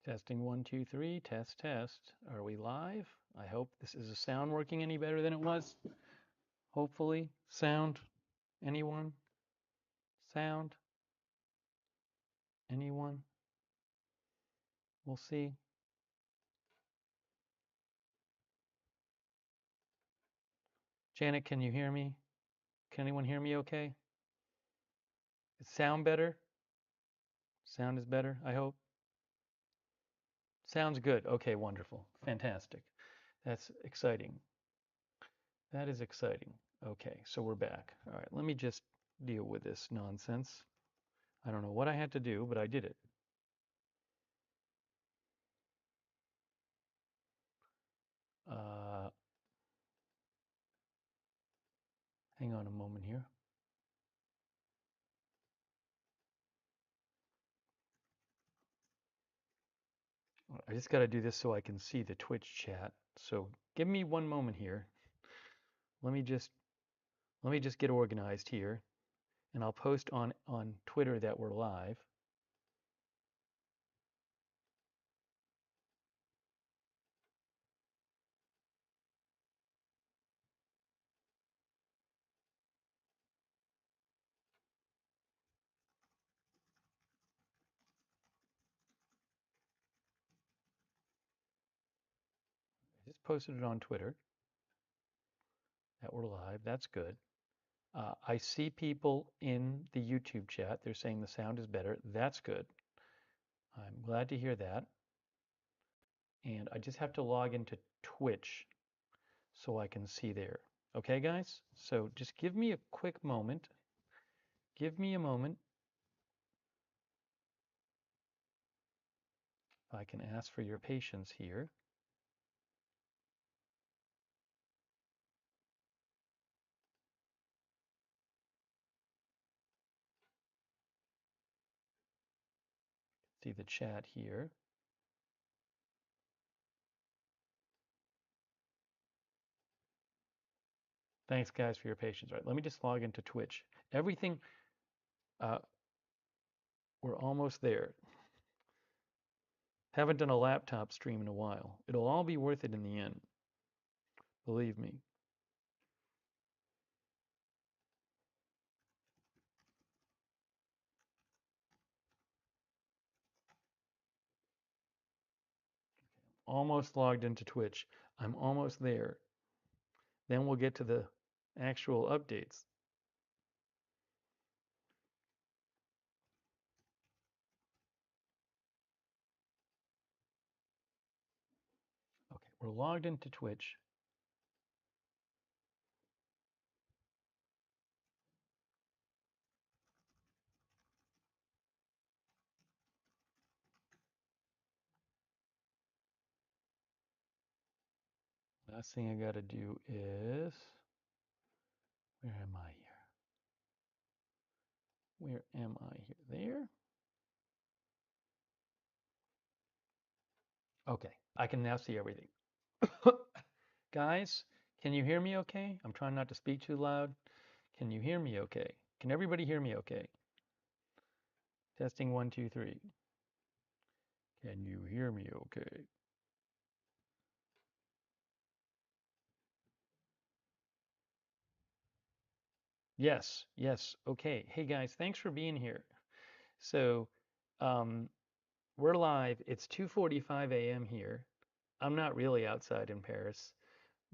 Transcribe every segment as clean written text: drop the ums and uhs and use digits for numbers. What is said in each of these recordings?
Testing 1, 2, 3, test, test. Are we live? I hope this is the sound working any better than it was. Hopefully. Sound? Anyone? Sound? Anyone? We'll see. Janet, can you hear me? Can anyone hear me okay? Is sound better? Sound is better, I hope. Sounds good. Okay, wonderful. Fantastic. That's exciting. That is exciting. Okay, so we're back. All right, let me just deal with this nonsense. I don't know what I had to do, but I did it. Uh, Hang on a moment here. I just got to do this so I can see the Twitch chat. So give me one moment here. Let me just get organized here, and I'll post on Twitter that we're live. I just posted it on Twitter that we're live. That's good. I see people in the YouTube chat. They're saying the sound is better. That's good. I'm glad to hear that. And I just have to log into Twitch so I can see there. Okay, guys? So just give me a quick moment. Give me a moment. I can ask for your patience here. See the chat here. Thanks, guys, for your patience. All right, let me just log into Twitch. Everything, uh, we're almost there. Haven't done a laptop stream in a while. It'll all be worth it in the end. Believe me. Almost logged into Twitch. I'm almost there. Then we'll get to the actual updates. Okay, we're logged into Twitch. Last thing I got to do is, where am I here? Where am I here? There? Okay, I can now see everything. Guys, can you hear me okay? I'm trying not to speak too loud. Can you hear me okay? Can everybody hear me okay? Testing 1, 2, 3. Can you hear me okay? Yes, yes, okay. Hey guys, thanks for being here. So, um, we're live. It's 2:45 a.m. here. I'm not really outside in Paris,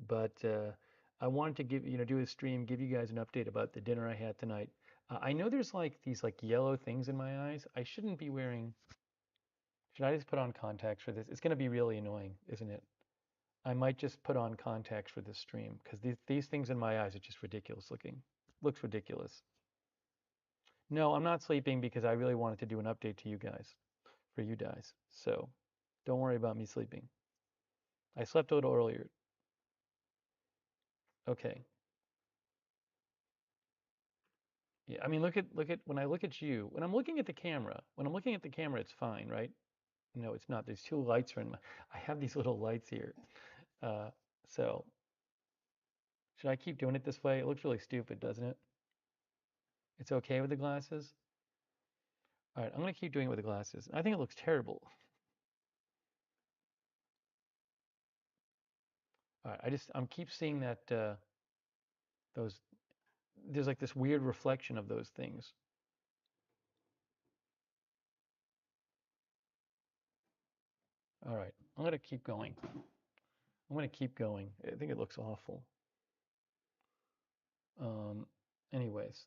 but I wanted to do a stream, give you guys an update about the dinner I had tonight. I know there's like these like yellow things in my eyes. I shouldn't be wearing. Should I just put on contacts for this? It's going to be really annoying, isn't it? I might just put on contacts for this stream because these things in my eyes are just ridiculous looking. Looks ridiculous. No, I'm not sleeping because I really wanted to do an update to you guys, for you guys. So don't worry about me sleeping. I slept a little earlier. Okay. Yeah, I mean, look at when I look at you. When I'm looking at the camera, it's fine, right? No, it's not. There's two lights are in my. I have these little lights here. Uh, so should I keep doing it this way? It looks really stupid, doesn't it? It's okay with the glasses? All right, I'm gonna keep doing it with the glasses. I think it looks terrible. All right, I'm keep seeing that those there's like this weird reflection of those things. All right, I'm gonna keep going. I'm gonna keep going. I think it looks awful. Um, anyways,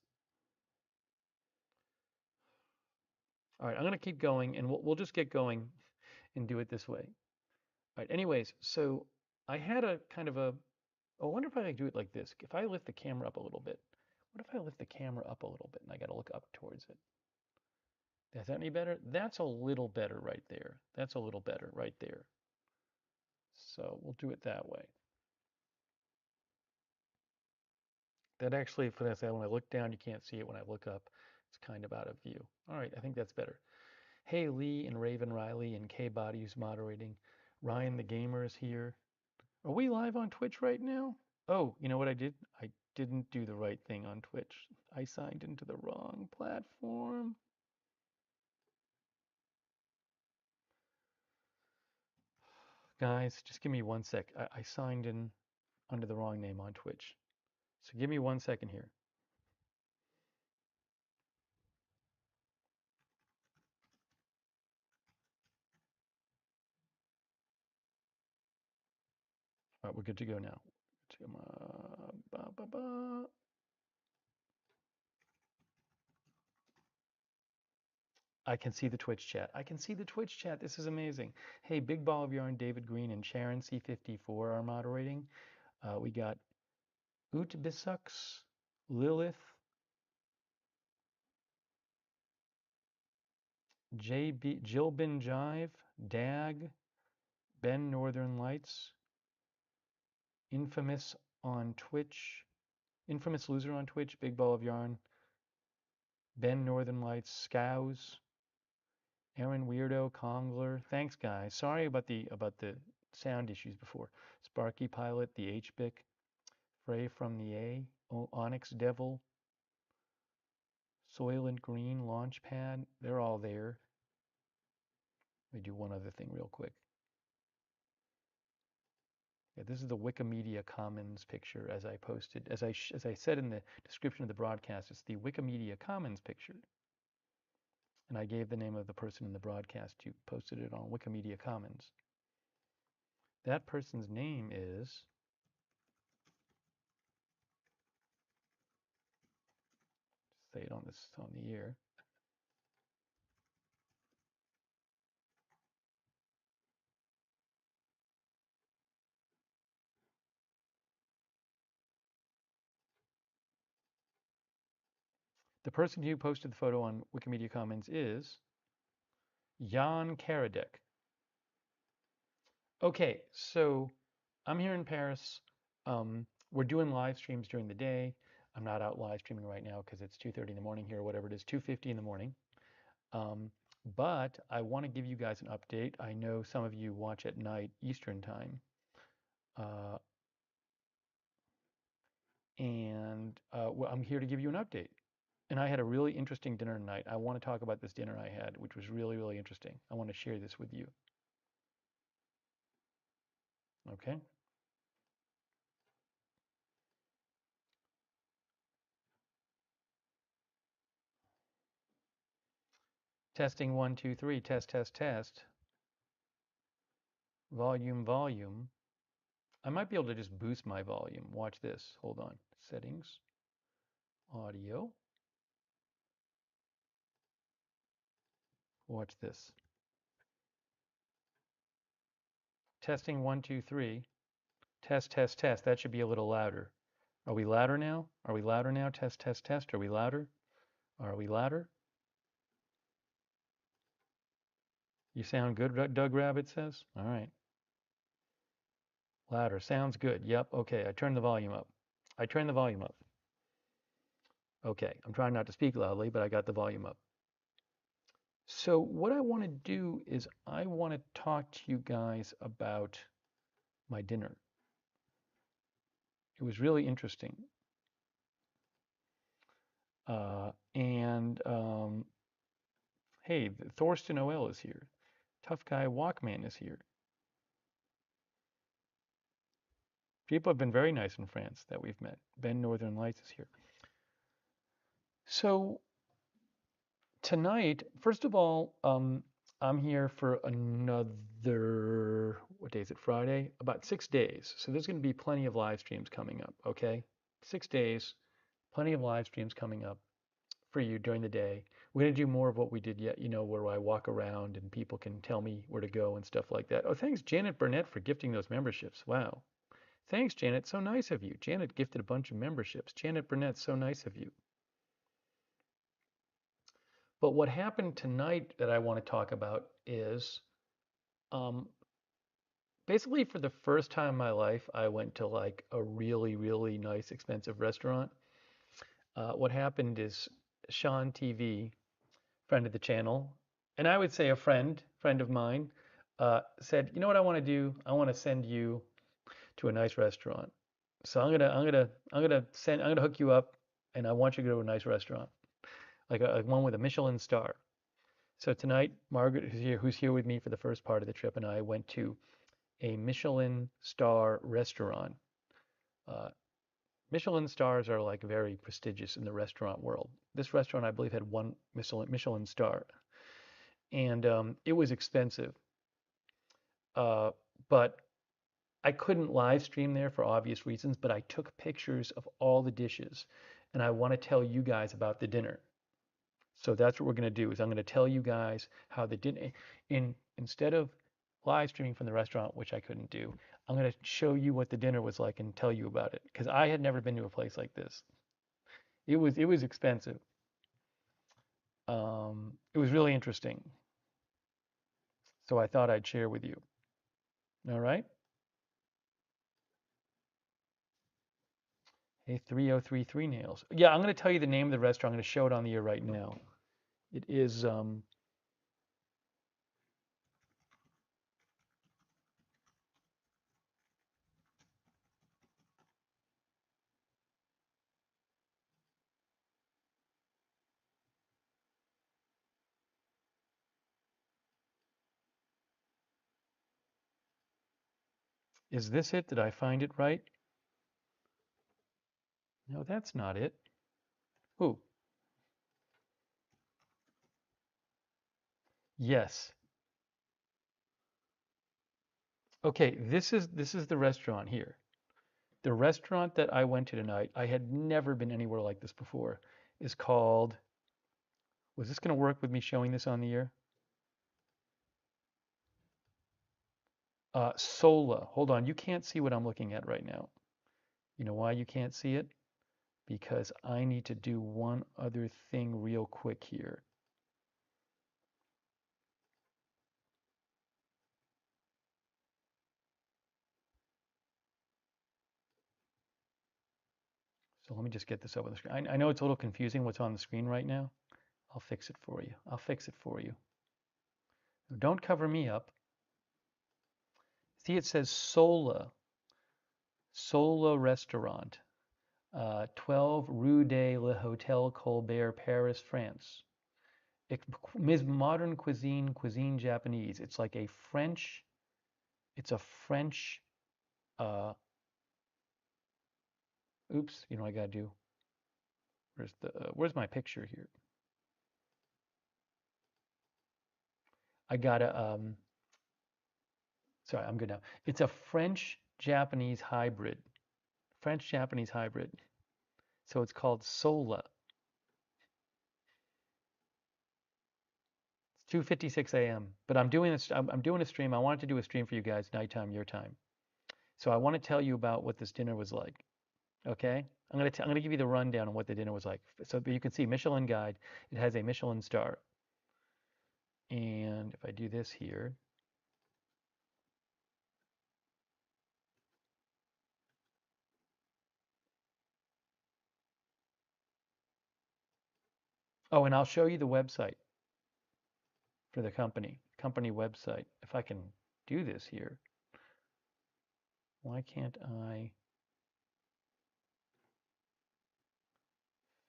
all right, I'm gonna keep going, and we'll just get going and do it this way. All right. Anyways, so I had a kind of a. Oh, I wonder if I could do it like this. If I lift the camera up a little bit. What if I lift the camera up a little bit and I got to look up towards it? Is that any better? That's a little better right there. That's a little better right there. So we'll do it that way. That actually, if I say when I look down, you can't see it. When I look up, it's kind of out of view. All right, I think that's better. Hey Lee and Raven Riley and K Body who's moderating. Ryan the Gamer is here. Are we live on Twitch right now? Oh, you know what I did? I didn't do the right thing on Twitch. I signed into the wrong platform. Guys, just give me 1 sec. I signed in under the wrong name on Twitch. So give me 1 second here. All right, we're good to go now. I can see the Twitch chat. I can see the Twitch chat. This is amazing. Hey, Big Ball of Yarn, David Green, and Sharon C54 are moderating. We got Utbisux, Lilith, JB, Jilbin Jive, Dag, Ben Northern Lights, Infamous on Twitch, Infamous Loser on Twitch, Big Ball of Yarn, Ben Northern Lights, Scows, Aaron Weirdo, Congler. Thanks, guys. Sorry about the sound issues before. Sparky Pilot, the HBIC, Frey from the A, Onyx Devil, Soylent Green, Launchpad. They're all there. Let me do one other thing real quick. Yeah, this is the Wikimedia Commons picture as I posted. As I said in the description of the broadcast, it's the Wikimedia Commons picture. And I gave the name of the person in the broadcast who posted it on Wikimedia Commons. That person's name is, say it on the air. The person who posted the photo on Wikimedia Commons is Jan Karadek. Okay, so I'm here in Paris. We're doing live streams during the day. I'm not out live streaming right now because it's 2:30 in the morning here, or whatever it is, 2:50 in the morning. Um, but I want to give you guys an update. I know some of you watch at night Eastern time, uh, and well, I'm here to give you an update. And I had a really interesting dinner tonight. I want to talk about this dinner I had, which was really, really interesting. I want to share this with you. Okay? Testing one, two, three. Test, test, test. Volume, volume. I might be able to just boost my volume. Watch this. Hold on. Settings, audio. Watch this. Testing one, two, three. Test, test, test. That should be a little louder. Are we louder now? Are we louder now? Test, test, test. Are we louder? Are we louder? You sound good, Doug Rabbit says. All right. Louder. Sounds good. Yep. Okay. I turned the volume up. I turned the volume up. Okay. I'm trying not to speak loudly, but I got the volume up. So what I want to do is I want to talk to you guys about my dinner. It was really interesting. And hey, Thorsten Oel is here. Tough Guy Walkman is here. People have been very nice in France that we've met. Ben Northern Lights is here. So tonight, first of all, I'm here for another, what day is it? Friday? About 6 days. So there's going to be plenty of live streams coming up, okay? 6 days, plenty of live streams coming up for you during the day. We're going to do more of what we did yet, where I walk around and people can tell me where to go and stuff like that. Oh, thanks, Janet Burnett, for gifting those memberships. Wow. Thanks, Janet. So nice of you. Janet gifted a bunch of memberships. Janet Burnett, so nice of you. But what happened tonight that I want to talk about is um, basically for the first time in my life, I went to like a really, really nice, expensive restaurant. What happened is Sean TV, friend of the channel, and I would say a friend of mine, said, "You know what I want to do? I want to send you to a nice restaurant. So I'm gonna hook you up, and I want you to go to a nice restaurant, like one with a Michelin star." So tonight, Margaret, who's here with me for the first part of the trip, and I went to a Michelin star restaurant. Uh, Michelin stars are like very prestigious in the restaurant world. This restaurant, I believe, had one Michelin star, and it was expensive. Uh, but I couldn't live stream there for obvious reasons, but I took pictures of all the dishes, and I want to tell you guys about the dinner. So that's what we're going to do is I'm going to tell you guys how the dinner instead of live streaming from the restaurant, which I couldn't do, I'm going to show you what the dinner was like and tell you about it because I had never been to a place like this. It was expensive. It was really interesting. So I thought I'd share with you. All right? Hey, 3033 nails. Yeah, I'm going to tell you the name of the restaurant. I'm going to show it on the air right now. It is this it? Did I find it right? No, that's not it. Oh, yes. Okay, this is the restaurant here. The restaurant that I went to tonight, I had never been anywhere like this before, is called, was this going to work with me showing this on the air? Sola. Hold on, you can't see what I'm looking at right now. You know why you can't see it? Because I need to do one other thing real quick here. So let me just get this up on the screen. I know it's a little confusing what's on the screen right now. I'll fix it for you. I'll fix it for you. Don't cover me up. See, it says Sola, Sola Restaurant, 12 Rue de le Hôtel Colbert, Paris, France. Modern cuisine, cuisine Japanese. It's like a French, it's a French, uh, oops, you know what I gotta do? Where's my picture here? I gotta, sorry, I'm good now. It's a French Japanese hybrid. French Japanese hybrid. So it's called Sola. It's 2:56 a.m. But I'm doing a stream. I wanted to do a stream for you guys, nighttime, your time. So I want to tell you about what this dinner was like. Okay? I'm gonna give you the rundown on what the dinner was like. So you can see Michelin guide. It has a Michelin star. And if I do this here, oh, and I'll show you the website for the company website. If I can do this here, why can't I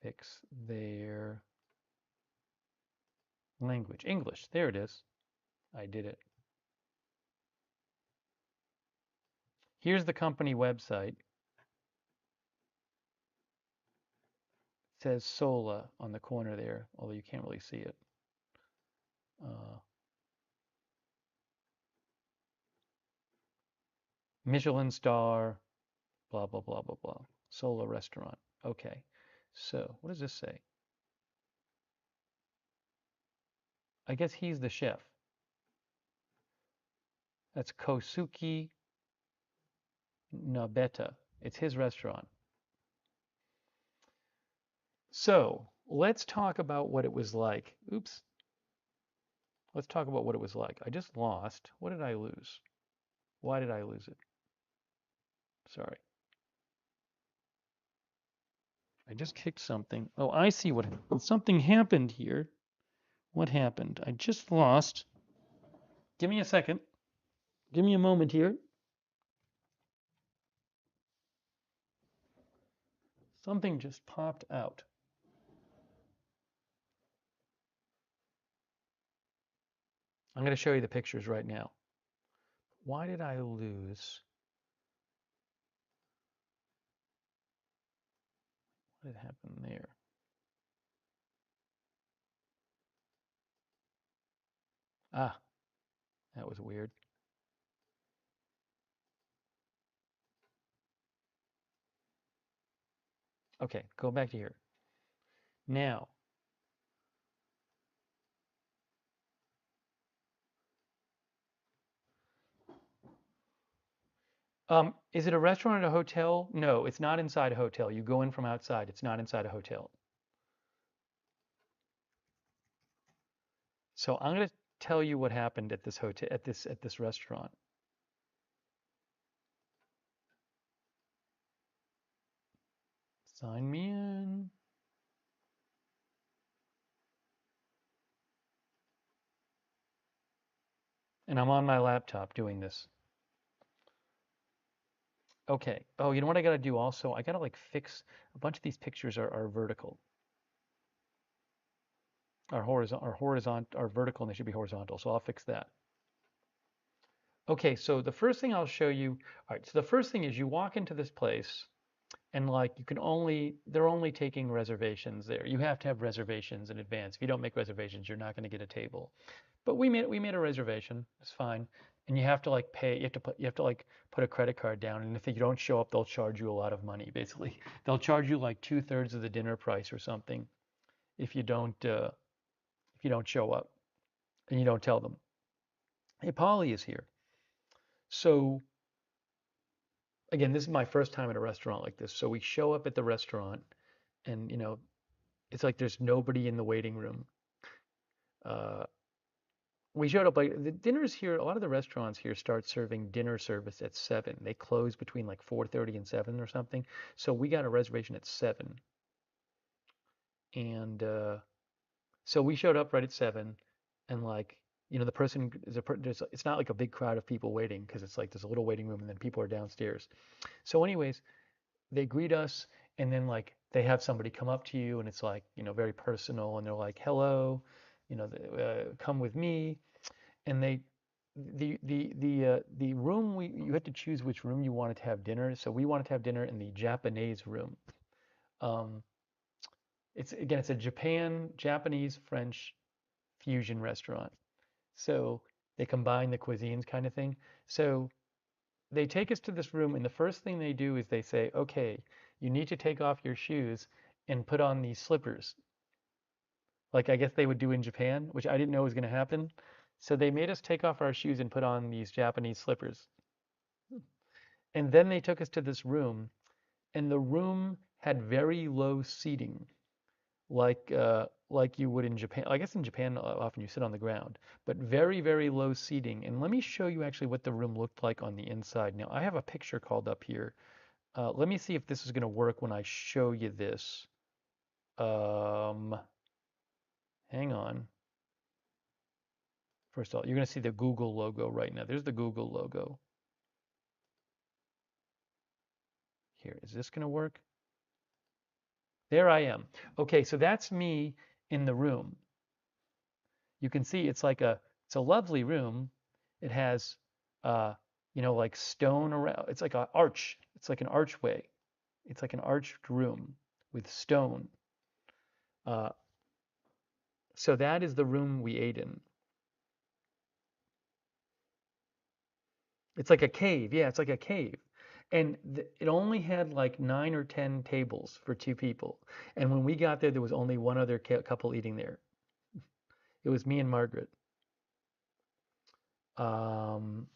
fix their language? English. There it is. I did it. Here's the company website. It says Sola on the corner there, although you can't really see it. Uh, Michelin star, blah, blah, blah, blah, blah. Sola restaurant. Okay. So what does this say? I guess he's the chef. That's Kosuke Nabeta. It's his restaurant. So let's talk about what it was like. Oops. Let's talk about what it was like. I just lost. What did I lose? Why did I lose it? Sorry. I just kicked something. Oh, I see what something happened here. What happened? I just lost. Give me a second. Give me a moment here. Something just popped out. I'm going to show you the pictures right now. Why did I lose? What had happened there? Ah, that was weird. Okay, go back to here. Now, is it a restaurant at a hotel? No, it's not inside a hotel. You go in from outside. It's not inside a hotel. So I'm going to tell you what happened at this hotel, at this restaurant. Sign me in. And I'm on my laptop doing this. Okay. Oh, you know what I got to do also? I got to like fix a bunch of these pictures are vertical, are vertical, and they should be horizontal. So I'll fix that. Okay, so the first thing I'll show you, all right, so the first thing is you walk into this place and like they're only taking reservations there. You have to have reservations in advance. If you don't make reservations, you're not going to get a table. But we made a reservation. It's fine. And you have to like pay, you have to like put a credit card down, and if you don't show up, they'll charge you a lot of money, basically. They'll charge you like two-thirds of the dinner price or something if you don't show up and you don't tell them. Hey, Polly is here. So again, this is my first time at a restaurant like this. So we show up at the restaurant, and it's like there's nobody in the waiting room. Uh, we showed up like the dinners here. A lot of the restaurants here start serving dinner service at 7. They close between like 4:30 and 7 or something. So we got a reservation at 7, and so we showed up right at 7, and like the person is it's not like a big crowd of people waiting because it's like there's a little waiting room and then people are downstairs. So anyways, they greet us, and then like they have somebody come up to you, and it's like very personal, and they're like, hello, come with me. And the room, you had to choose which room you wanted to have dinner. So we wanted to have dinner in the Japanese room. um, it's a Japanese French fusion restaurant, so they combine the cuisines kind of thing. So they take us to this room, and the first thing they do is they say, okay, you need to take off your shoes and put on these slippers, like I guess they would do in Japan, which I didn't know was going to happen. So they made us take off our shoes and put on these Japanese slippers. And then they took us to this room, and the room had very low seating, like you would in Japan. I guess in Japan often you sit on the ground, but very, very low seating. And let me show you actually what the room looked like on the inside. Now I have a picture called up here. Let me see if this is going to work when I show you this. Um, Hang on. First of all, you're going to see the Google logo right now. There's the Google logo. Here, is this going to work? There I am. Okay, so that's me in the room. You can see it's a lovely room. It has, uh, like stone around. It's like an arch. It's like an archway. It's like an arched room with stone. Uh, so that is the room we ate in. It's like a cave. Yeah, it's like a cave. And it only had like 9 or 10 tables for 2 people. And when we got there, there was only one other couple eating there. It was me and Margaret. Um,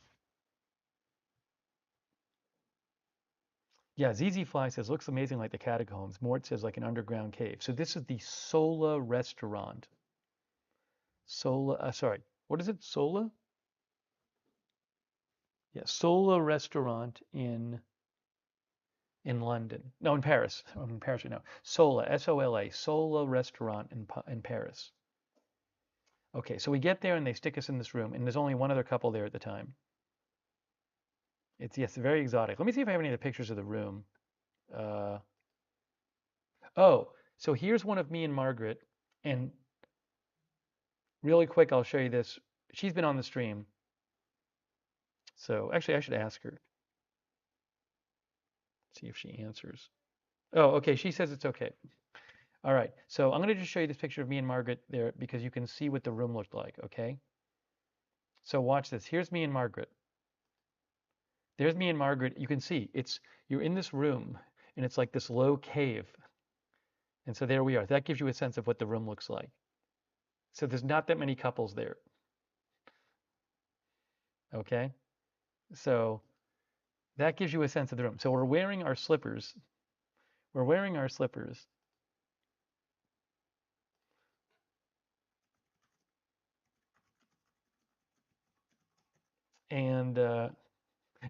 yeah, ZZ Fly says, looks amazing like the catacombs. Mort says, like an underground cave. So this is the Sola restaurant. Sola, sorry, what is it? Sola? Yeah, Sola restaurant in London. No, in Paris. I'm in Paris right now. Sola, Sola, Sola restaurant in Paris. Okay, so we get there and they stick us in this room, and there's only one other couple there at the time. It's yes, very exotic. Let me see if I have any of the pictures of the room. Uh, oh, so here's one of me and Margaret, and really quick, I'll show you this. She's been on the stream, so actually I should ask her, see if she answers. Oh, okay, she says it's okay. All right, so I'm going to just show you this picture of me and Margaret there because you can see what the room looked like, okay? So watch this. Here's me and Margaret. There's me and Margaret. You can see you're in this room and it's like this low cave. And so there we are. That gives you a sense of what the room looks like. So there's not that many couples there, okay? So that gives you a sense of the room. So we're wearing our slippers. We're wearing our slippers. And Aaron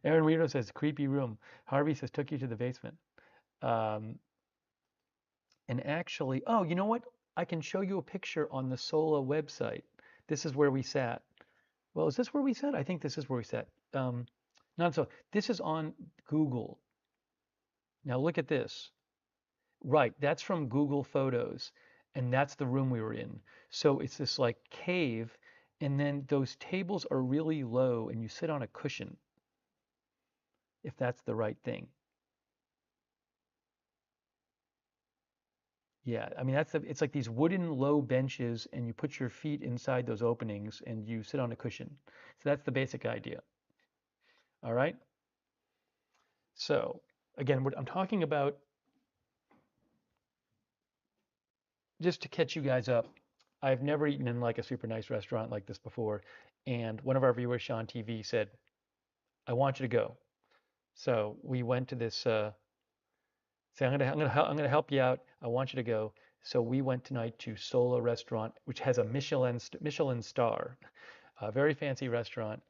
Weirdo says, creepy room. Harvey says, took you to the basement. Um, and actually, oh, you know what? I can show you a picture on the Sola website. This is where we sat. Well, is this where we sat? I think this is where we sat. Not so. This is on Google. Now look at this. Right, that's from Google Photos, and that's the room we were in. So it's this like cave, and then those tables are really low, and you sit on a cushion, if that's the right thing. Yeah, I mean it's like these wooden low benches, and you put your feet inside those openings, and you sit on a cushion. So that's the basic idea. All right. So again, what I'm talking about, just to catch you guys up, I've never eaten in like a super nice restaurant like this before, and one of our viewers, Sean TV, said, "I want you to go." So we went to this. Say, I'm gonna help you out. I want you to go. So we went tonight to Sola Restaurant, which has a Michelin star, a very fancy restaurant,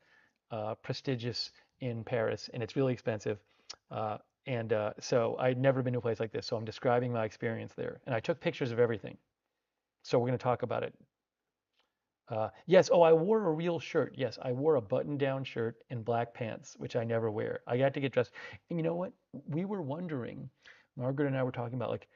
prestigious in Paris, and it's really expensive. Uh, and so I'd never been to a place like this. So I'm describing my experience there, and I took pictures of everything. So we're going to talk about it. Yes. Oh, I wore a real shirt. Yes, I wore a button-down shirt and black pants, which I never wear. I got to get dressed. And you know what? We were wondering, Margaret and I were talking about like,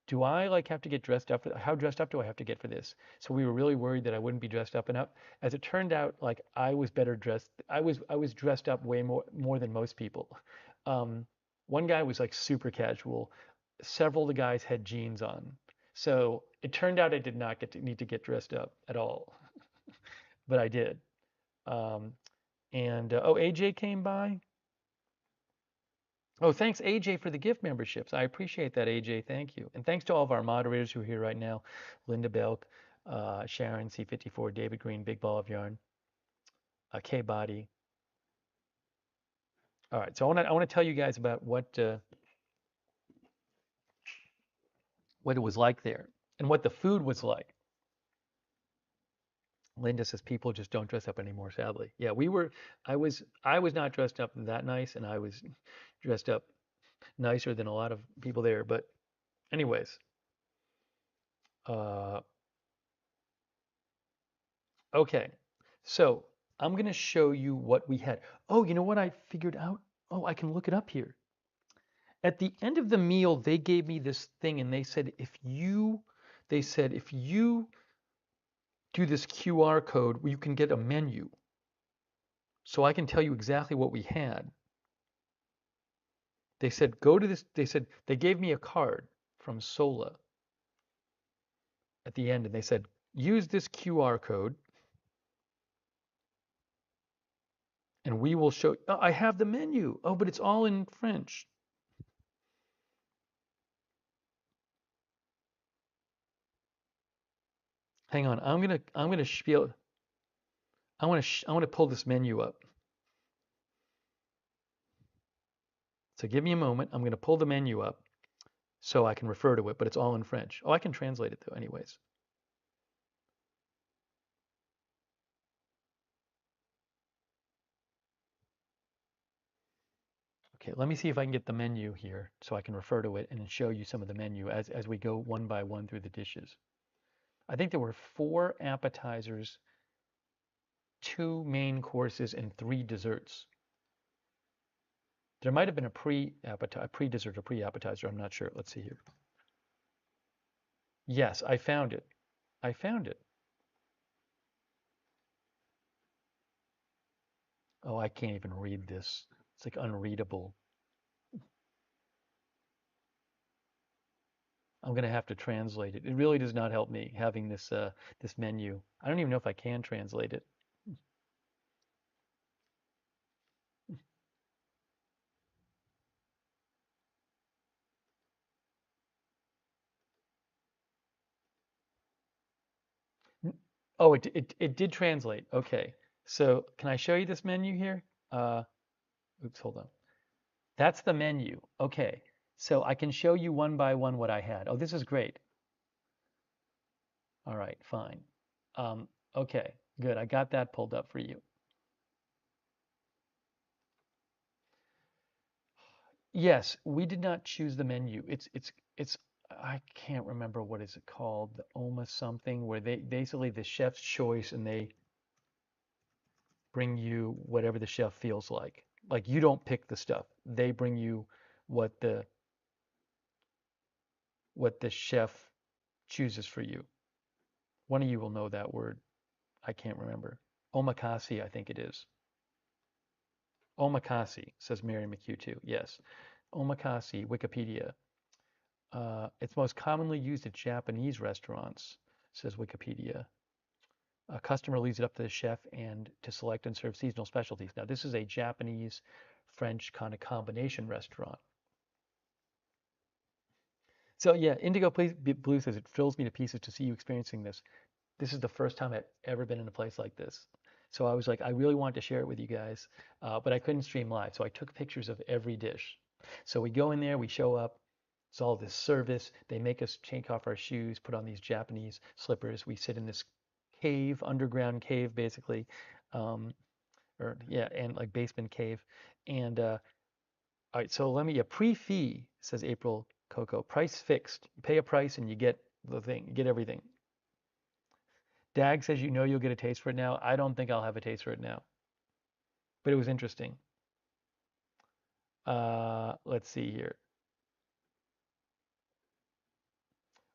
do I like have to get dressed up? How dressed up do I have to get for this? So we were really worried that I wouldn't be dressed up enough. As it turned out, like I was better dressed. I was dressed up way more than most people. Um, one guy was like super casual. Several of the guys had jeans on. So it turned out I did not need to get dressed up at all, but I did. Um, and oh, AJ came by. Oh, thanks, AJ, for the gift memberships. I appreciate that, AJ. Thank you. And thanks to all of our moderators who are here right now: Linda Belk, Sharon C54, David Green, Big Ball of Yarn, K Body. All right, so I want to tell you guys about what it was like there and what the food was like. Linda says people just don't dress up anymore, sadly. Yeah, we were. I was not dressed up that nice, and I was dressed up nicer than a lot of people there. But anyways, uh, okay. So I'm gonna show you what we had. Oh, you know what I figured out? Oh, I can look it up here. At the end of the meal, they gave me this thing, and they said if you do this QR code, you can get a menu. so I can tell you exactly what we had. They said, go to this. They said, they gave me a card from Sola at the end, and they said, use this QR code, and we will show. Oh, I have the menu. Oh, but it's all in French. Hang on. I'm gonna spiel. I want to pull this menu up. So give me a moment. I'm gonna pull the menu up so I can refer to it, but it's all in French. Oh, I can translate it though, anyways. Okay, let me see if I can get the menu here so I can refer to it and show you some of the menu as we go one by one through the dishes. I think there were four appetizers, two main courses, and three desserts. There might have been a pre-dessert or pre-appetizer. I'm not sure. Let's see here. Yes, I found it. I found it. Oh, I can't even read this. It's like unreadable. I'm gonna have to translate it. It really does not help me having this menu. I don't even know if I can translate it. N- Oh, it did translate. Okay. So can I show you this menu here? Uh, oops, hold on. That's the menu. Okay. So I can show you one by one what I had. Oh, this is great. All right, fine. Um, okay, good. I got that pulled up for you. Yes, we did not choose the menu. It's I can't remember what is it called, the Oma something, where they basically the chef's choice and they bring you whatever the chef feels like. Like you don't pick the stuff. They bring you what the chef chooses for you. One of you will know that word. I can't remember. Omakase, I think it is. Omakase, says Mary McHugh too. Yes. Omakase, Wikipedia. It's most commonly used at Japanese restaurants, says Wikipedia. A customer leaves it up to the chef and to select and serve seasonal specialties. Now, this is a Japanese French kind of combination restaurant. So yeah, Indigo Blue says it fills me to pieces to see you experiencing this. This is the first time I've ever been in a place like this. So I was like, I really wanted to share it with you guys, but I couldn't stream live. So I took pictures of every dish. So we go in there, we show up. It's all this service. They make us take off our shoes, put on these Japanese slippers. We sit in this cave, underground cave, basically, um, or yeah, and like basement cave. And all right, so let me, a pre-fee, says April Coco, price fixed. You pay a price and you get the thing, you get everything. Dag says you know you'll get a taste for it now. I don't think I'll have a taste for it now, but it was interesting. Let's see here.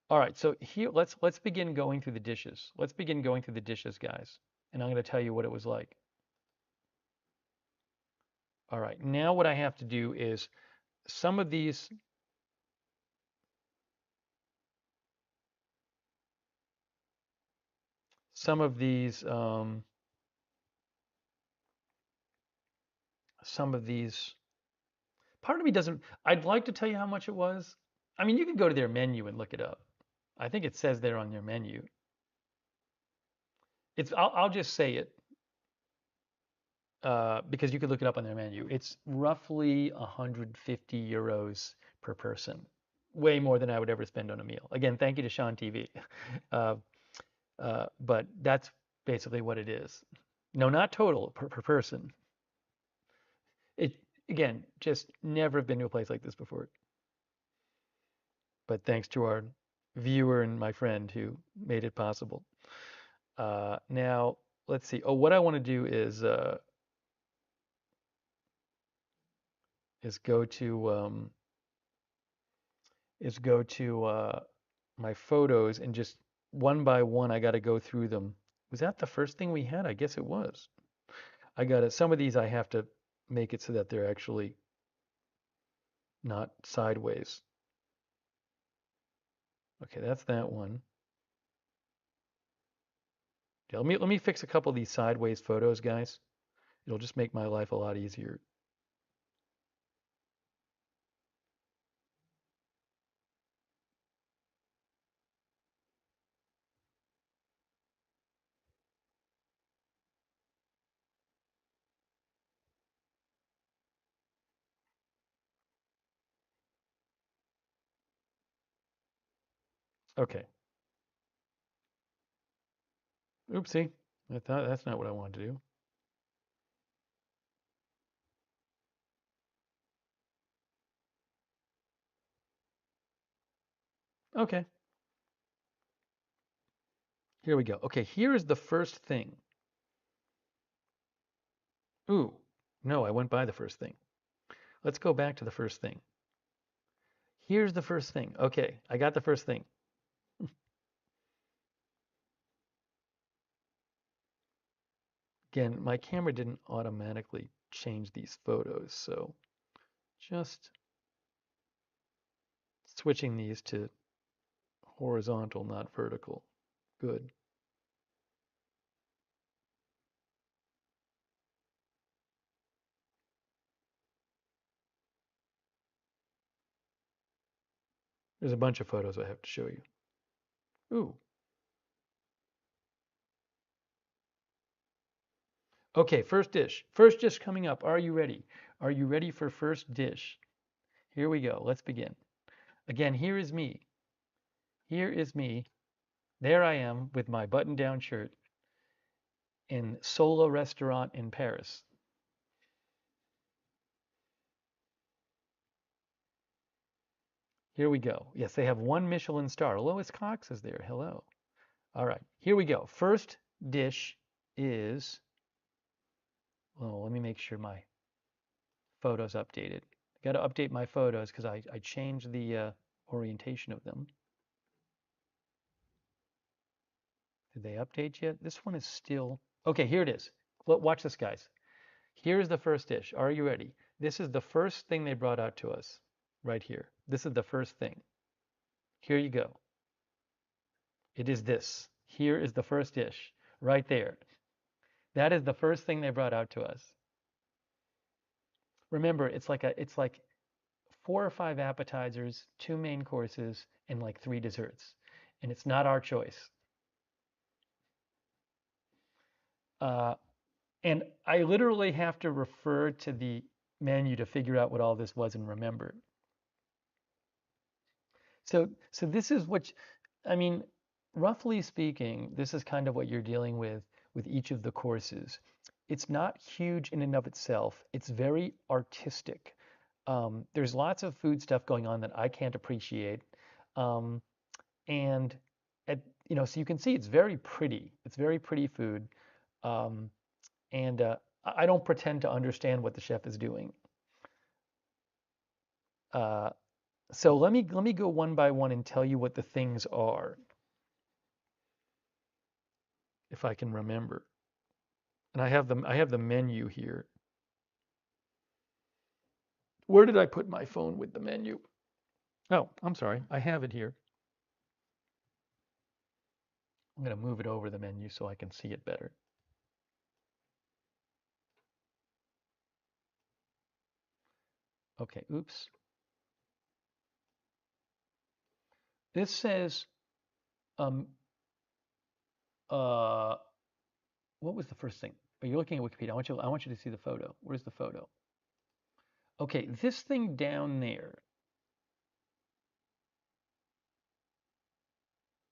All right, so here let's begin going through the dishes. Let's begin going through the dishes, guys, and I'm going to tell you what it was like. All right, now what I have to do is some of these some of these some of these part of me doesn't. I'd like to tell you how much it was. I mean, you can go to their menu and look it up. I think it says there on their menu. I'll just say it because you could look it up on their menu. It's roughly 150 euros per person, way more than I would ever spend on a meal. Again, thank you to Sean TV. Uh, but that's basically what it is. No, not total per person. It again, just never have been to a place like this before. But thanks to our viewer and my friend who made it possible. Now let's see. Oh, what I want to do is go to my photos and just one by one I got to go through them. Was that the first thing we had? I guess it was. I got it. Some of these I have to make it so that they're actually not sideways. Okay, that's that one. Yeah, let me fix a couple of these sideways photos, guys. It'll just make my life a lot easier. Okay. Oopsie. I thought that's not what I wanted to do. Okay. Here we go. Okay, here is the first thing. Ooh, no, I went by the first thing. Let's go back to the first thing. Here's the first thing. Okay, I got the first thing. Again, my camera didn't automatically change these photos, so just switching these to horizontal, not vertical. Good. There's a bunch of photos I have to show you. Ooh. Okay, first dish. First dish coming up. Are you ready? Are you ready for first dish? Here we go. Let's begin. Again, here is me. Here is me. There I am with my button-down shirt in Sola restaurant in Paris. Here we go. Yes, they have one Michelin star. Lois Cox is there. Hello. All right, here we go. First dish is, oh, let me make sure my photos updated. I got to update my photos because I changed the orientation of them. Did they update yet? This one is still, okay, here it is. Watch this, guys. Here's the first dish. Are you ready? This is the first thing they brought out to us right here. This is the first thing. Here you go. It is this. Here is the first dish right there. That is the first thing they brought out to us. Remember, it's like 4 or 5 appetizers, 2 main courses, and like 3 desserts. And it's not our choice. Uh, and I literally have to refer to the menu to figure out what all this was and remember. So this is what, I mean, roughly speaking, this is kind of what you're dealing with each of the courses. It's not huge in and of itself. It's very artistic. There's lots of food stuff going on that I can't appreciate. Um, and so you can see it's very pretty. It's very pretty food. Um, and I don't pretend to understand what the chef is doing. Uh, so let me go one by one and tell you what the things are, if I can remember. And I have the menu here. Where did I put my phone with the menu? Oh, I'm sorry. I have it here. I'm going to move it over the menu so I can see it better. Okay, oops. This says, um, uh, what was the first thing? Are you looking at Wikipedia? I want you to see the photo. Where's the photo? Okay, this thing down there.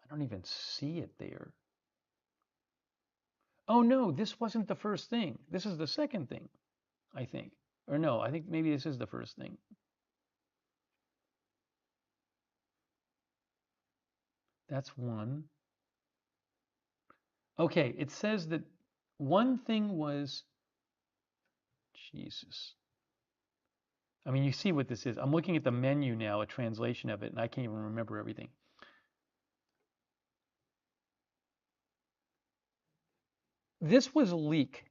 I don't even see it there. Oh no, this wasn't the first thing. This is the second thing, I think. Or no, I think maybe this is the first thing. That's one. Okay, it says that one thing was, Jesus. I mean, you see what this is. I'm looking at the menu now, a translation of it, and I can't even remember everything. This was leek.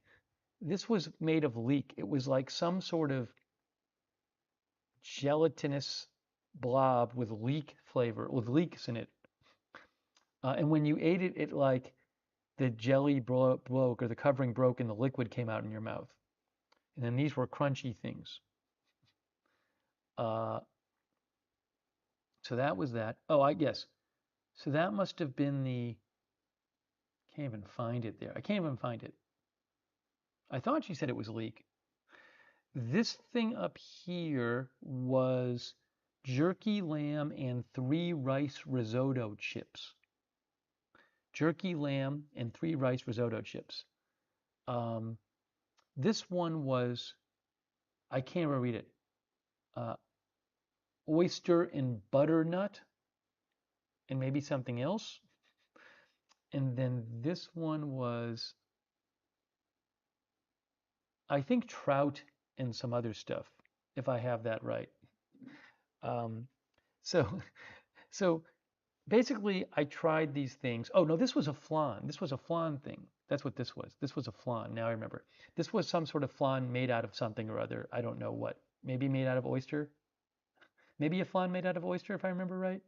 This was made of leek. It was like some sort of gelatinous blob with leek flavor, with leeks in it. And when you ate it, it like the jelly broke or the covering broke and the liquid came out in your mouth. And then these were crunchy things. Uh, so that was that. Oh, I guess. So that must have been the, can't even find it there. I can't even find it. I thought she said it was leek. This thing up here was jerky lamb and 3 rice risotto chips. Jerky lamb and 3 rice risotto chips. Um, this one was, I can't even read it. Uh, oyster and butternut and maybe something else. And then this one was, I think, trout and some other stuff, if I have that right. Um, so, so basically, I tried these things. Oh no, this was a flan. This was a flan thing. That's what this was. This was a flan. Now I remember. This was some sort of flan made out of something or other. I don't know what. Maybe made out of oyster. Maybe a flan made out of oyster, if I remember right.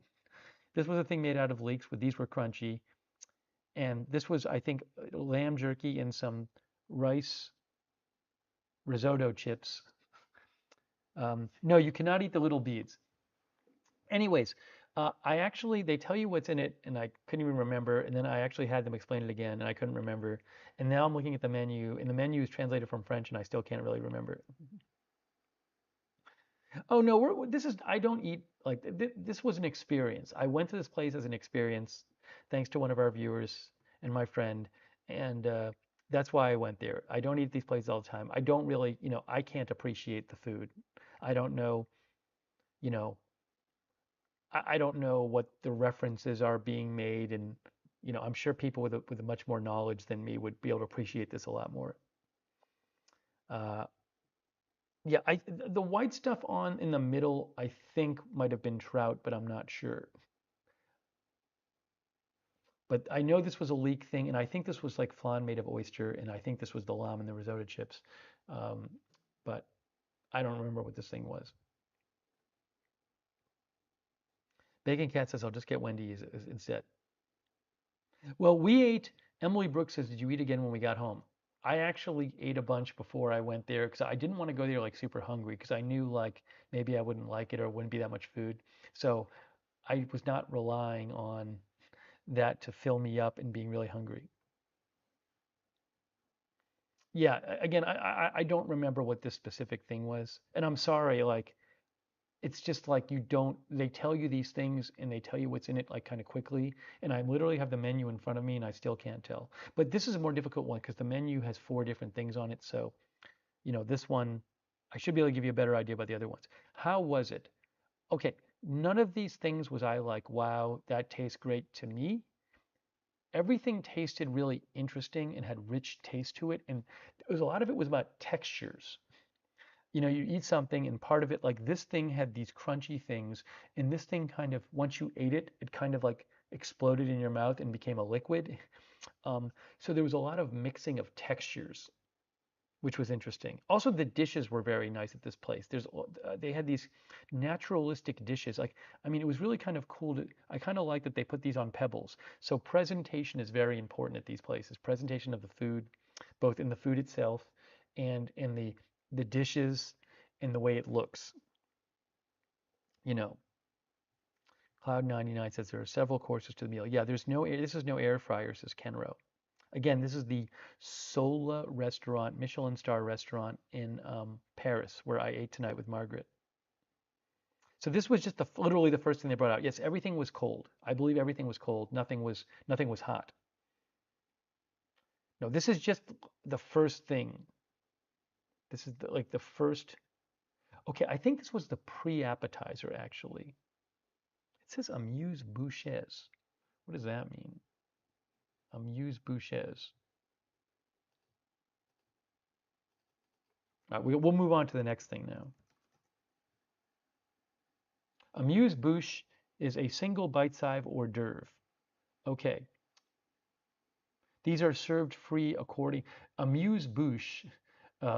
This was a thing made out of leeks, but these were crunchy. And this was, I think, lamb jerky and some rice risotto chips. No, you cannot eat the little beads. Anyways, I actually, they tell you what's in it, and I couldn't even remember. And then I actually had them explain it again, and I couldn't remember. And now I'm looking at the menu, and the menu is translated from French, and I still can't really remember. Oh no, this is, I don't eat like this was an experience. I went to this place as an experience, thanks to one of our viewers and my friend, and that's why I went there. I don't eat these places all the time. I don't really, I can't appreciate the food. I don't know, you know, I don't know what the references are being made, and I'm sure people with much more knowledge than me would be able to appreciate this a lot more. Uh, yeah, the white stuff on in the middle, I think might have been trout, but I'm not sure. But I know this was a leek thing, and I think this was like flan made of oyster, and I think this was the lamb and the risotto chips. Um, but I don't remember what this thing was. Bacon Cat says I'll just get Wendy's instead. Well, we ate. Emily Brooks says, "Did you eat again when we got home?" I actually ate a bunch before I went there because I didn't want to go there like super hungry because I knew like maybe I wouldn't like it or it wouldn't be that much food. So I was not relying on that to fill me up and being really hungry. Yeah, again, I don't remember what this specific thing was, and I'm sorry. Like, it's just like you don't. They tell you these things and they tell you what's in it like kind of quickly, and I literally have the menu in front of me and I still can't tell. But this is a more difficult one because the menu has 4 different things on it. So, this one, I should be able to give you a better idea about the other ones. How was it? Okay, none of these things was I like, wow, that tastes great to me. Everything tasted really interesting and had rich taste to it, and a lot of it was about textures. You eat something and part of it, like this thing had these crunchy things, and this thing kind of, once you ate it, it kind of like exploded in your mouth and became a liquid. So there was a lot of mixing of textures, which was interesting. Also, the dishes were very nice at this place. They had these naturalistic dishes. Like, I mean, it was really kind of cool I kind of like that they put these on pebbles. So presentation is very important at these places. Presentation of the food, both in the food itself and in the dishes and the way it looks. You know, Cloud 99 says there are several courses to the meal. Yeah, this is no air fryer, says Kenro. Again, this is the Sola restaurant, Michelin star restaurant in Paris, where I ate tonight with Margaret. So this was just literally the first thing they brought out. Yes, everything was cold. I believe everything was cold. Nothing was hot. No, this is just the first thing. This is like the first. Okay, I think this was the pre-appetizer actually. It says amuse bouches. What does that mean? Amuse bouches. All right, we'll move on to the next thing now. Amuse-bouche is a single bite-sized hors d'oeuvre. Okay, these are served free according. Amuse-bouche.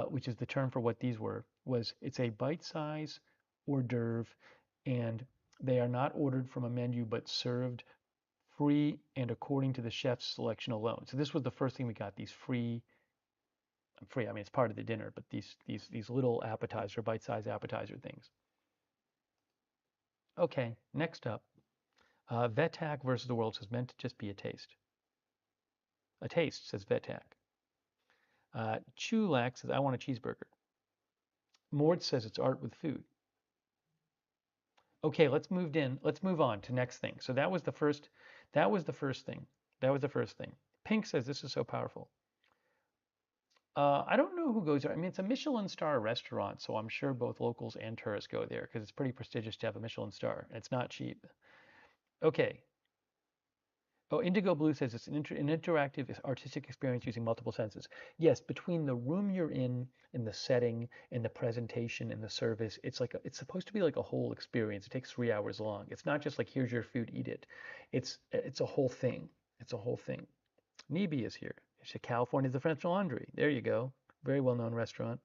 which is the term for what these were, was it's a bite-size hors d'oeuvre, and they are not ordered from a menu but served free and according to the chef's selection alone. So this was the first thing we got, these free, I mean it's part of the dinner, but these little appetizer, bite-sized appetizer things. Okay, next up, Vetak versus the world says meant to just be a taste. A taste, says Vetak. Chulak says I want a cheeseburger. Mort says it's art with food. Okay, let's move on to next thing. So that was the first thing. That was the first thing. Pink says this is so powerful. I don't know who goes there. I mean, it's a Michelin star restaurant, so I'm sure both locals and tourists go there because it's pretty prestigious to have a Michelin star. And it's not cheap. Okay. Oh, Indigo Blue says it's an interactive artistic experience using multiple senses. Yes, between the room you're in and the setting and the presentation and the service, it's supposed to be like a whole experience. It takes 3 hours long. It's not just like here's your food, eat it. It's a whole thing. It's a whole thing. Nibi is here. California's the French Laundry. There you go. Very well-known restaurant.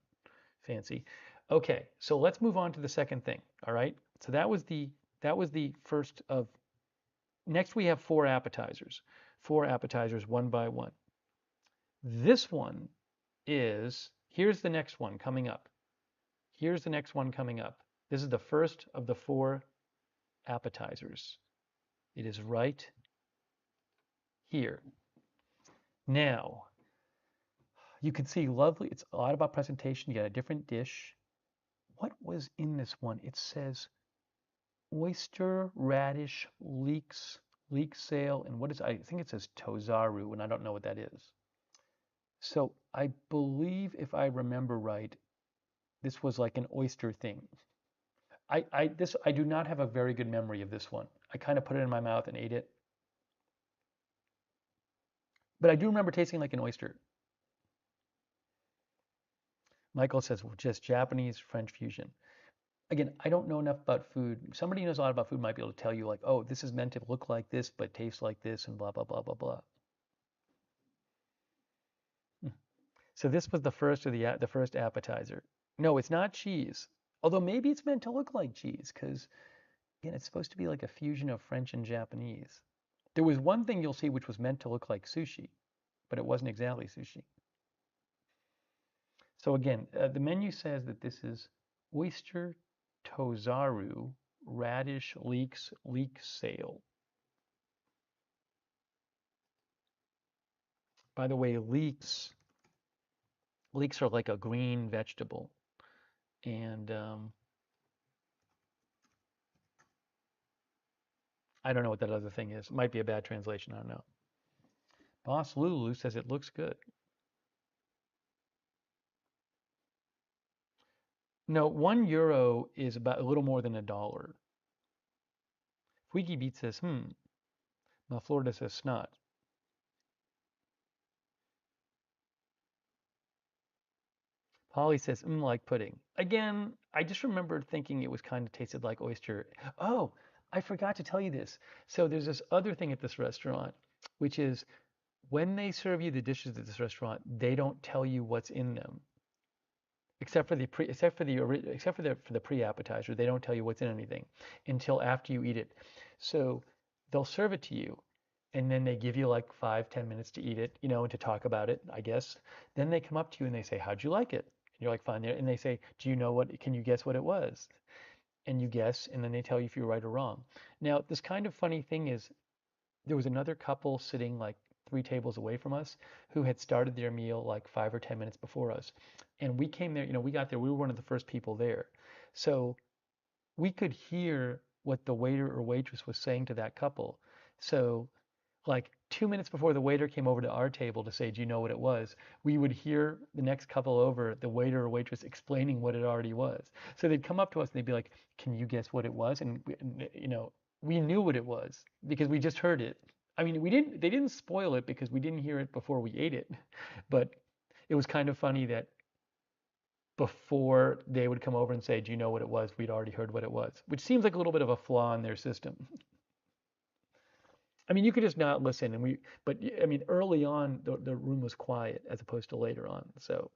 Fancy. Okay, so let's move on to the second thing. All right. So that was the first of. Next we have four appetizers. Four appetizers one by one. This one here's the next one coming up. Here's the next one coming up. This is the first of the four appetizers. It is right here. Now, you can see lovely, it's a lot about presentation. You got a different dish. What was in this one? It says oyster, radish, leek sail, and I think it says tozaru, and I don't know what that is. So I believe if I remember right, this was like an oyster thing. I do not have a very good memory of this one. I kind of put it in my mouth and ate it, but I do remember tasting like an oyster. Michael says, well, just Japanese French fusion. Again, I don't know enough about food. Somebody who knows a lot about food might be able to tell you like, oh, this is meant to look like this, but taste like this, and blah blah blah blah blah. Hmm. So this was the first appetizer. No, it's not cheese. Although maybe it's meant to look like cheese, because again, it's supposed to be like a fusion of French and Japanese. There was one thing you'll see which was meant to look like sushi, but it wasn't exactly sushi. So again, the menu says that this is oyster tozaru, radish leek sail. By the way, leeks are like a green vegetable, and I don't know what that other thing is. It might be a bad translation. I don't know. Boss Lulu says it looks good. No, €1 is about a little more than $1. Fuiki Beat says, Florida says snot. Polly says, like pudding. Again, I just remembered thinking it was kind of tasted like oyster. Oh, I forgot to tell you this. So there's this other thing at this restaurant, which is when they serve you the dishes at this restaurant, they don't tell you what's in them. Except for the pre-appetizer, they don't tell you what's in anything until after you eat it. So they'll serve it to you, and then they give you like 5, 10 minutes to eat it, and to talk about it, I guess. Then they come up to you and they say, "How'd you like it?" And you're like, "Fine." And they say, "Do you know what? Can you guess what it was?" And you guess, and then they tell you if you're right or wrong. Now, this kind of funny thing is there was another couple sitting like 3 tables away from us who had started their meal like 5 or 10 minutes before us. And we came there, we got there, we were one of the first people there. So we could hear what the waiter or waitress was saying to that couple. So, like 2 minutes before the waiter came over to our table to say, "Do you know what it was?" we would hear the next couple over, the waiter or waitress explaining what it already was. So they'd come up to us and they'd be like, "Can you guess what it was?" And we knew what it was because we just heard it. I mean, they didn't spoil it because we didn't hear it before we ate it, but it was kind of funny that before they would come over and say, "Do you know what it was?" we'd already heard what it was, which seems like a little bit of a flaw in their system. I mean, you could just not listen, but I mean, early on, the room was quiet as opposed to later on. So,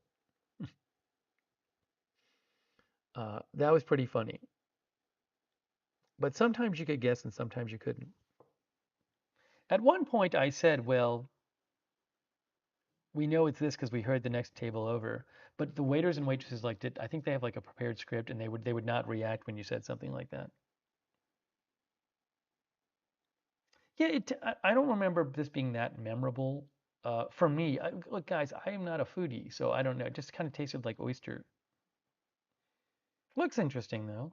That was pretty funny. But sometimes you could guess and sometimes you couldn't. At one point, I said, well, we know it's this because we heard the next table over. But the waiters and waitresses like did I think they have like a prepared script and they would not react when you said something like that. Yeah, I don't remember this being that memorable. For me, look, guys, I am not a foodie, so I don't know. It just kind of tasted like oyster. Looks interesting though.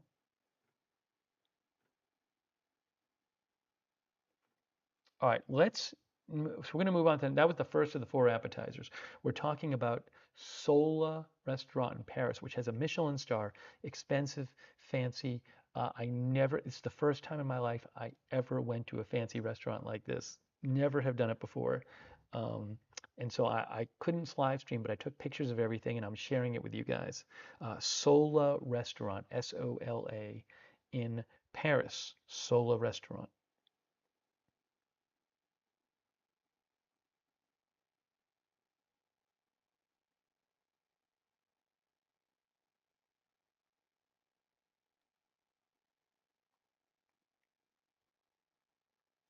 All right, so we're going to move on to that was the first of the four appetizers. We're talking about Sola restaurant in Paris, which has a Michelin star, expensive, fancy. It's the first time in my life I ever went to a fancy restaurant like this. Never have done it before. Um, and so I couldn't live stream, but I took pictures of everything and I'm sharing it with you guys. Sola restaurant, Sola, in Paris. Sola restaurant.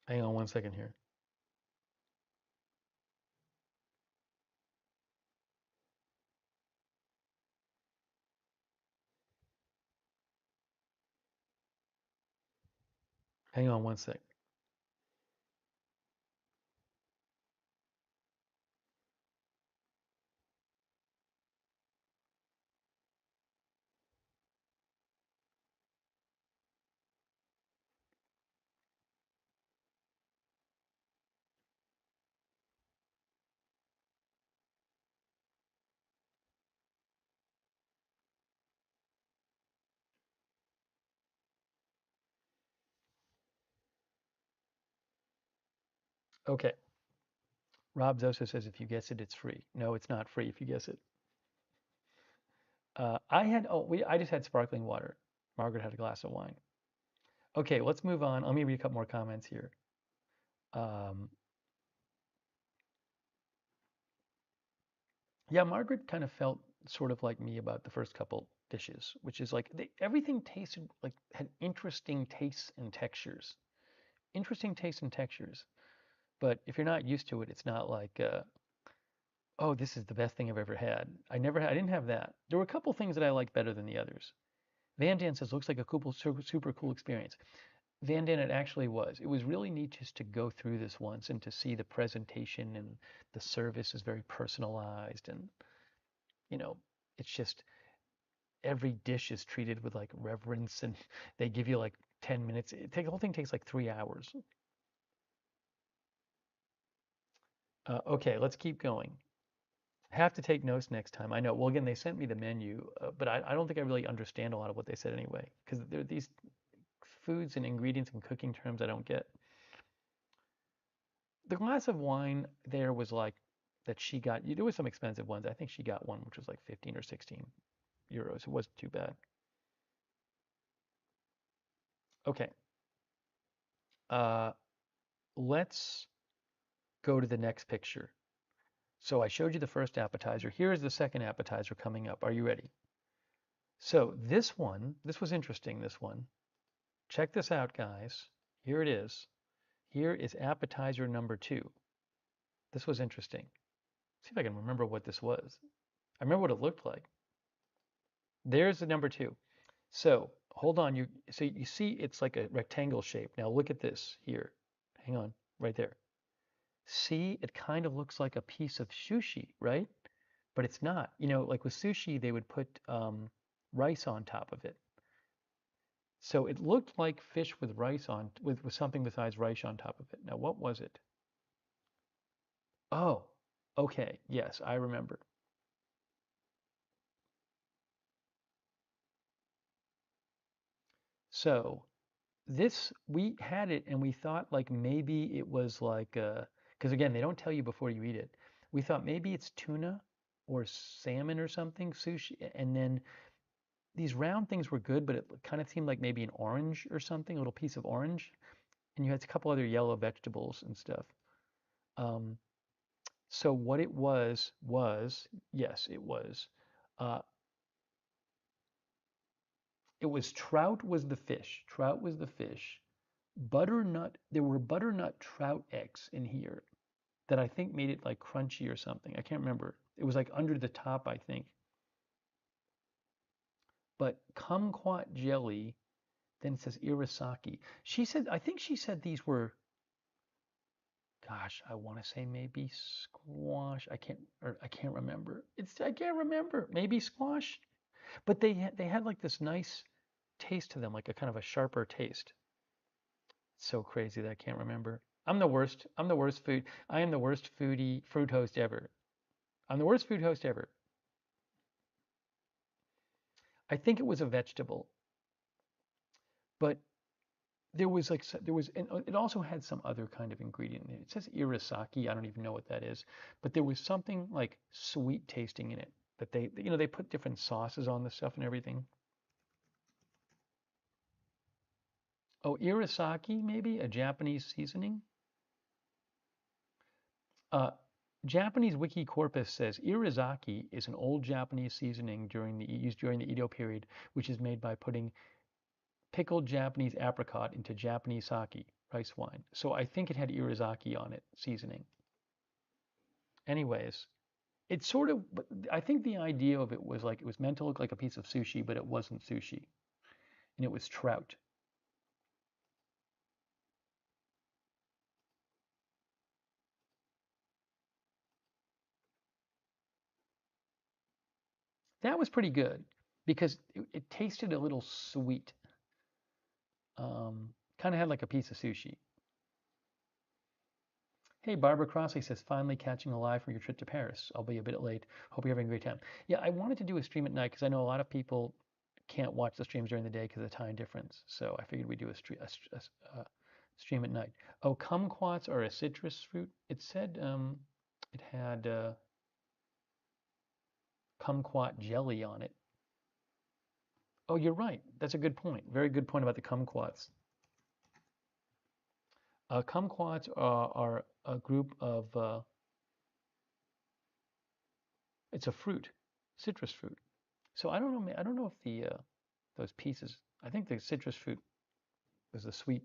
Hang on one second here. Hang on one sec. Okay. Rob Zosa says if you guess it, it's free. No, it's not free if you guess it. I just had sparkling water. Margaret had a glass of wine. Okay, let's move on. Let me read a couple more comments here. Um, yeah, Margaret kind of felt sort of like me about the first couple dishes, which is like everything tasted like had interesting tastes and textures. Interesting tastes and textures. But if you're not used to it, it's not like, oh, this is the best thing I've ever had. I didn't have that. There were a couple things that I liked better than the others. Van Dan says, looks like a cool, super cool experience. Van Dan, it actually was. It was really neat just to go through this once and to see the presentation and the service is very personalized and, you know, it's just every dish is treated with like reverence and they give you like 10 minutes. The whole thing takes like 3 hours. Okay, let's keep going. Have to take notes next time. I know. Well, again, they sent me the menu, but I don't think I really understand a lot of what they said anyway, because there are these foods and ingredients and cooking terms I don't get. The glass of wine there was like that she got. There was some expensive ones. I think she got one which was like 15 or 16 euros. It wasn't too bad. Okay, uh, let's go to the next picture. So I showed you the first appetizer. Here is the second appetizer coming up. Are you ready? So this was interesting, this one. Check this out, guys. Here it is. Here is appetizer number two. This was interesting. See if I can remember what this was. I remember what it looked like. There's the number two. So hold on. You see it's like a rectangle shape. Now look at this here. Hang on, right there. See, it kind of looks like a piece of sushi, right? But it's not. You know, like with sushi, they would put rice on top of it. So it looked like fish with rice with something besides rice on top of it. Now what was it? Oh, okay. Yes, I remember. So we had it and we thought like maybe it was like, because again, they don't tell you before you eat it. We thought maybe it's tuna or salmon or something, sushi. And then these round things were good, but it kind of seemed like maybe an orange or something, a little piece of orange. And you had a couple other yellow vegetables and stuff. Um, so what it was, yes, it was. Uh, It was trout was the fish. Trout was the fish. Butternut, there were butternut trout eggs in here that I think made it like crunchy or something. I can't remember. It was like under the top, I think. But kumquat jelly, then it says irasaki. She said, I think she said these were, gosh, I want to say maybe squash. I can't remember. I can't remember. Maybe squash. But they had like this nice taste to them, like a kind of a sharper taste. So crazy that I can't remember. I'm the worst. I'm the worst food. I am the worst food host ever. I'm the worst food host ever. I think it was a vegetable, but there was like there was, and it also had some other kind of ingredient in it. It says irasaki. I don't even know what that is, but there was something like sweet tasting in it that they put different sauces on the stuff and everything. Oh, irasaki, maybe a Japanese seasoning. Uh, Japanese Wiki Corpus says irizaki is an old Japanese seasoning used during the Edo period, which is made by putting pickled Japanese apricot into Japanese sake, rice wine. So I think it had irizaki on it, seasoning. Anyways, it's sort of, but I think the idea of it was like it was meant to look like a piece of sushi, but it wasn't sushi, and it was trout. That was pretty good because it tasted a little sweet. Kind of had like a piece of sushi. Hey, Barbara Crossley says, finally catching a live for your trip to Paris. I'll be a bit late. Hope you're having a great time. Yeah, I wanted to do a stream at night because I know a lot of people can't watch the streams during the day because of the time difference. So I figured we'd do stream at night. Oh, kumquats are a citrus fruit. It said it had kumquat jelly on it. Oh, you're right. That's a good point. Very good point about the kumquats. Kumquats are a group of, it's a fruit, citrus fruit. So I don't know. I don't know if the those pieces. I think the citrus fruit was the sweet.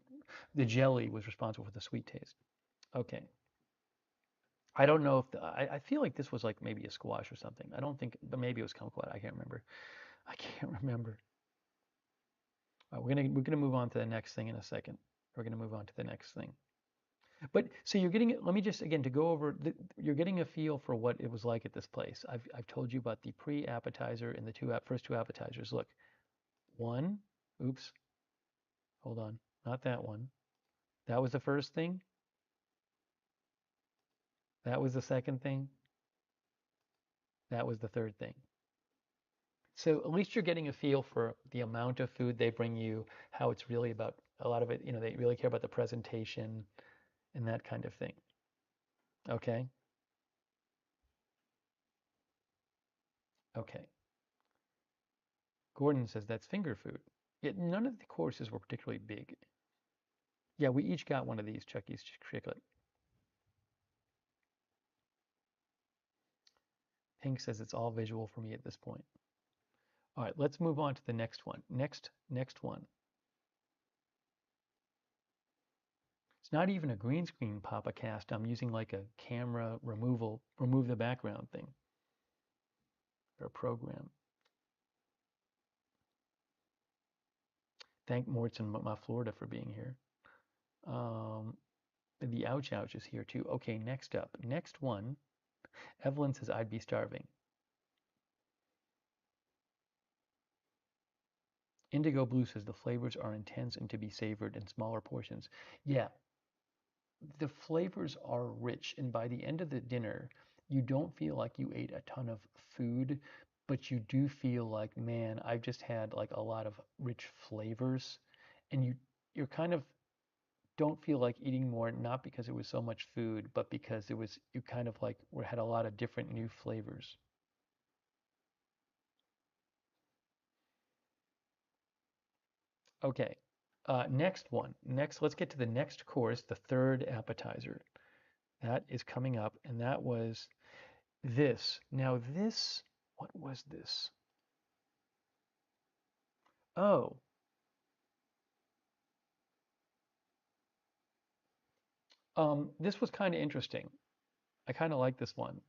The jelly was responsible for the sweet taste. Okay. I don't know if I feel like this was like maybe a squash or something. I don't think, but maybe it was kumquat. I can't remember. I can't remember. We're gonna move on to the next thing in a second. We're gonna move on to the next thing. But so you're getting. Let me just again to go over. You're getting a feel for what it was like at this place. I've told you about the pre-appetizer and the first two appetizers. Look, one. Oops. Hold on. Not that one. That was the first thing. That was the second thing. That was the third thing. So at least you're getting a feel for the amount of food they bring you, how it's really about a lot of it, they really care about the presentation and that kind of thing. Okay? Okay. Gordon says that's finger food. Yet none of the courses were particularly big. Yeah, we each got one of these Chucky's chiclet. Pink says it's all visual for me at this point. All right, let's move on to the next one. Next one. It's not even a green screen Papa Cast. I'm using like a camera remove the background thing or program. Thank Mort's and my Florida for being here. The ouch ouch is here too. Okay, next up. Next one. Evelyn says I'd be starving. Indigo Blue says the flavors are intense and to be savored in smaller portions. Yeah, the flavors are rich, and by the end of the dinner, you don't feel like you ate a ton of food, but you do feel like, man, I've just had like a lot of rich flavors, and you're kind of don't feel like eating more, not because it was so much food, but because you kind of like had a lot of different new flavors. Okay, next one. Let's get to the next course, the third appetizer. That is coming up, and that was this. Now this, what was this? Oh, this was kind of interesting. I kind of like this one.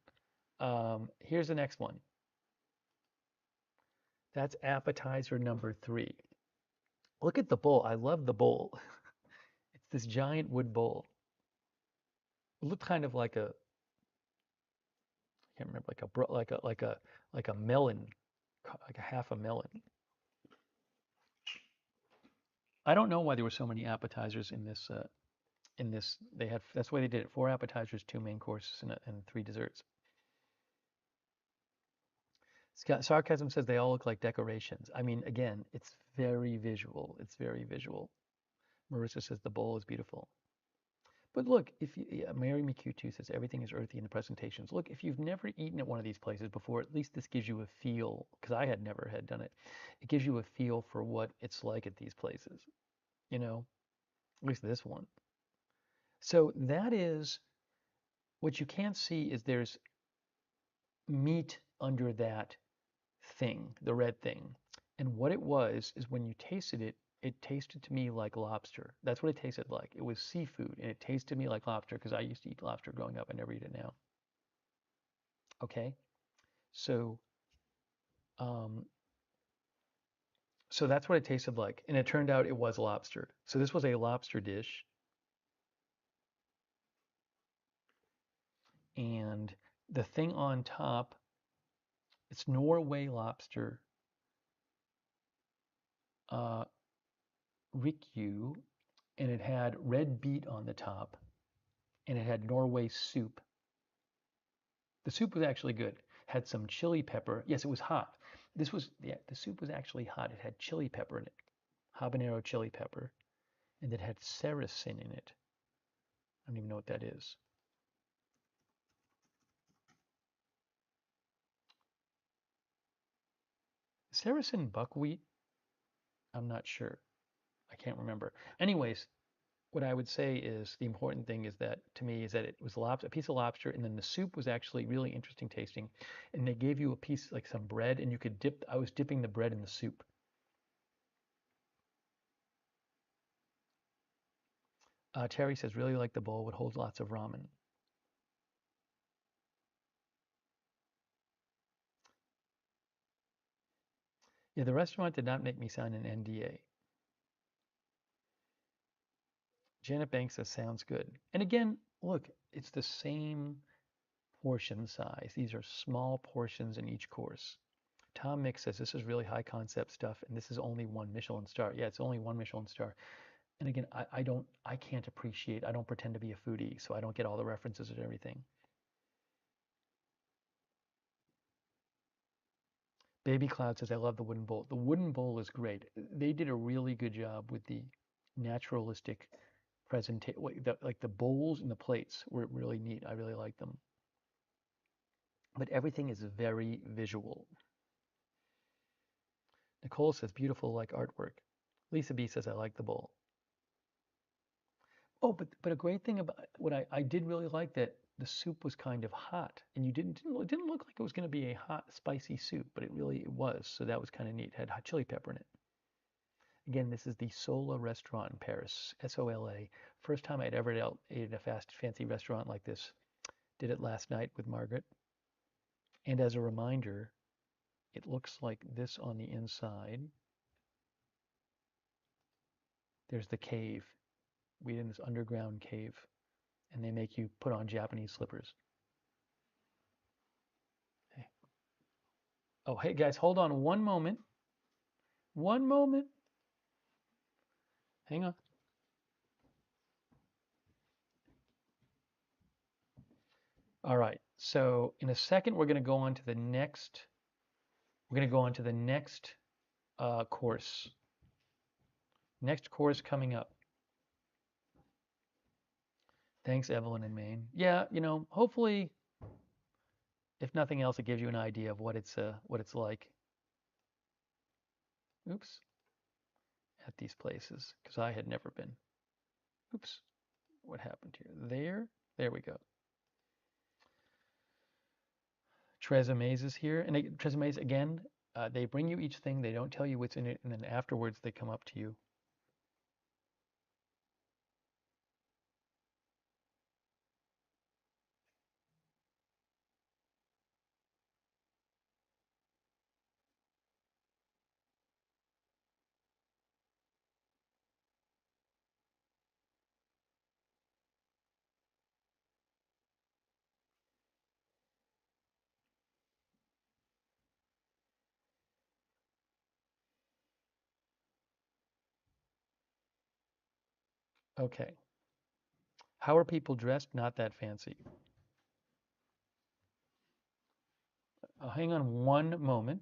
Here's the next one. That's appetizer number three. Look at the bowl. I love the bowl. It's this giant wood bowl. It looked kind of like a, I can't remember, like a melon, like a half a melon. I don't know why there were so many appetizers in this. They had that's why they did it. Four appetizers, two main courses, and three desserts. Scott Sarcasm says they all look like decorations. I mean, again, it's very visual. It's very visual. Marissa says the bowl is beautiful. But look, if you, yeah, Mary McQ2 says everything is earthy in the presentations. Look, if you've never eaten at one of these places before, at least this gives you a feel, because I had never had done it. It gives you a feel for what it's like at these places, you know, at least this one. So that is what you can't see is there's meat under that thing, the red thing. And what it was is when you tasted it, it tasted to me like lobster. That's what it tasted like. It was seafood and it tasted to me like lobster because I used to eat lobster growing up. I never eat it now. Okay. So, um, so that's what it tasted like. And it turned out it was lobster. So this was a lobster dish. And the thing on top, it's Norway lobster, uh, rikyu, and it had red beet on the top, and it had Norway soup. The soup was actually good. Had some chili pepper. Yes, it was hot. This was, yeah, the soup was actually hot. It had chili pepper in it, habanero chili pepper, and it had sarrasin in it. I don't even know what that is. Saracen buckwheat? I'm not sure. I can't remember. Anyways, what I would say is the important thing is that to me is that it was lobster, a piece of lobster, and then the soup was actually really interesting tasting. And they gave you a piece like some bread, and you could dip. I was dipping the bread in the soup. Terry says really like the bowl. Would hold lots of ramen. Yeah, the restaurant did not make me sign an NDA. Janet Banks says sounds good. And again, look, it's the same portion size. These are small portions in each course. Tom Mix says this is really high concept stuff, and this is only one Michelin star. Yeah, it's only one Michelin star. And again, I can't appreciate. I don't pretend to be a foodie, so I don't get all the references and everything. Baby Cloud says I love the wooden bowl. The wooden bowl is great. They did a really good job with the naturalistic presentation. Like the bowls and the plates were really neat. I really like them. But everything is very visual. Nicole says beautiful like artwork. Lisa B says I like the bowl. Oh, but a great thing about what I did really like that the soup was kind of hot, and you it didn't look like it was going to be a hot, spicy soup, but it was. So that was kind of neat. It had hot chili pepper in it. Again, this is the Sola restaurant in Paris, Sola. First time I'd ever ate at a fancy restaurant like this. Did it last night with Margaret. And as a reminder, it looks like this on the inside. There's the cave. We in this underground cave, and they make you put on Japanese slippers. Okay. Oh, hey guys, hold on one moment. One moment. Hang on. All right. So in a second, we're going to go on to the next. We're going to go on to the next course. Next course coming up. Thanks, Evelyn in Maine. Yeah, hopefully, if nothing else, it gives you an idea of what it's like. Oops, at these places because I had never been. Oops, what happened here? There we go. Treza Mays is here, and Treza Mays again. They bring you each thing, they don't tell you what's in it, and then afterwards they come up to you. Okay. How are people dressed? Not that fancy. Hang on one moment.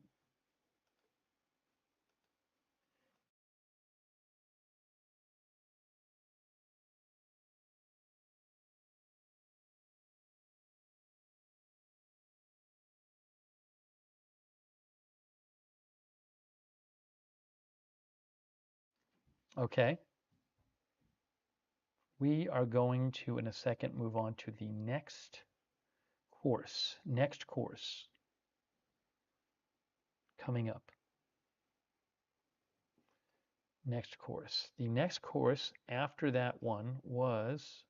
Okay. We are going to, in a second, move on to the next course. Next course coming up. Next course. The next course after that one was,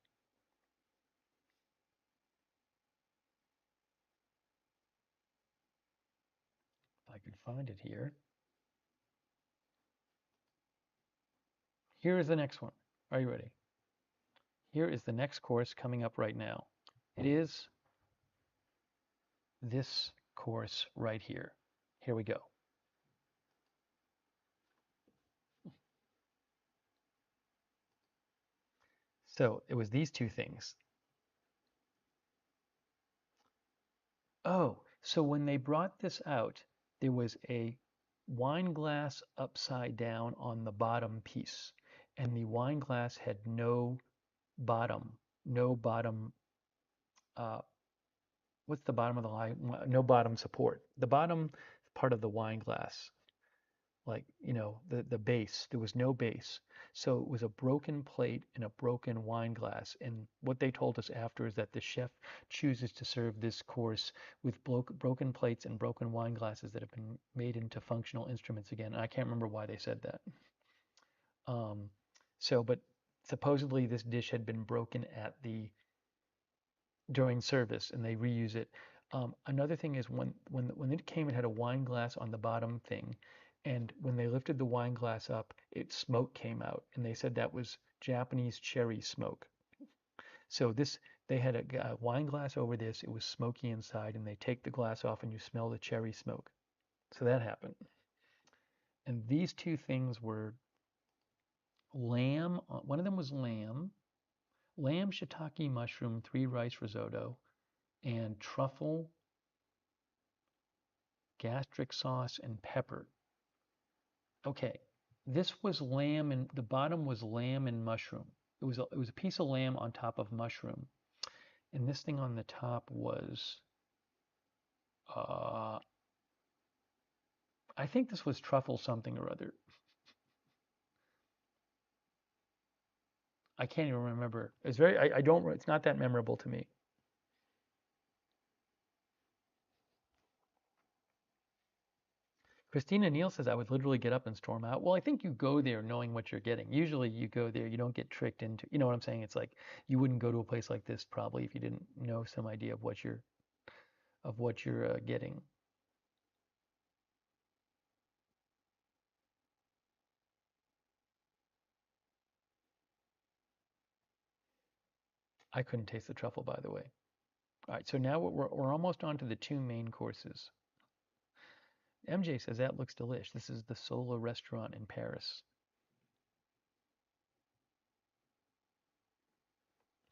if I could find it here. Here is the next one. Are you ready? Here is the next course coming up right now. It is this course right here. Here we go. So it was these two things. Oh, so when they brought this out, there was a wine glass upside down on the bottom piece, and the wine glass had no bottom, uh, what's the bottom of the line? No bottom support. The bottom part of the wine glass, like, the base, there was no base. So it was a broken plate and a broken wine glass. And what they told us after is that the chef chooses to serve this course with broken plates and broken wine glasses that have been made into functional instruments again. And I can't remember why they said that. Um, but supposedly this dish had been broken at the during service and they reuse it. Another thing is when it came, it had a wine glass on the bottom thing, and when they lifted the wine glass up, smoke came out, and they said that was Japanese cherry smoke. So they had a wine glass over this. It was smoky inside, and they take the glass off, and you smell the cherry smoke. So that happened. And these two things were lamb. One of them was lamb shiitake mushroom, 3 rice risotto, and truffle gastric sauce and pepper. Okay, this was lamb and the bottom was lamb and mushroom. It was a piece of lamb on top of mushroom, and this thing on the top was uh, I think this was truffle something or other. I can't even remember. It's very I don't it's not that memorable to me. Christina Neal says I would literally get up and storm out. Well, I think you go there knowing what you're getting. Usually you go there, you don't get tricked into, you know what I'm saying? It's like you wouldn't go to a place like this probably if you didn't know some idea of what you're getting. I couldn't taste the truffle, by the way. All right, so now we're almost on to the two main courses. MJ says that looks delish. This is the Sola restaurant in Paris.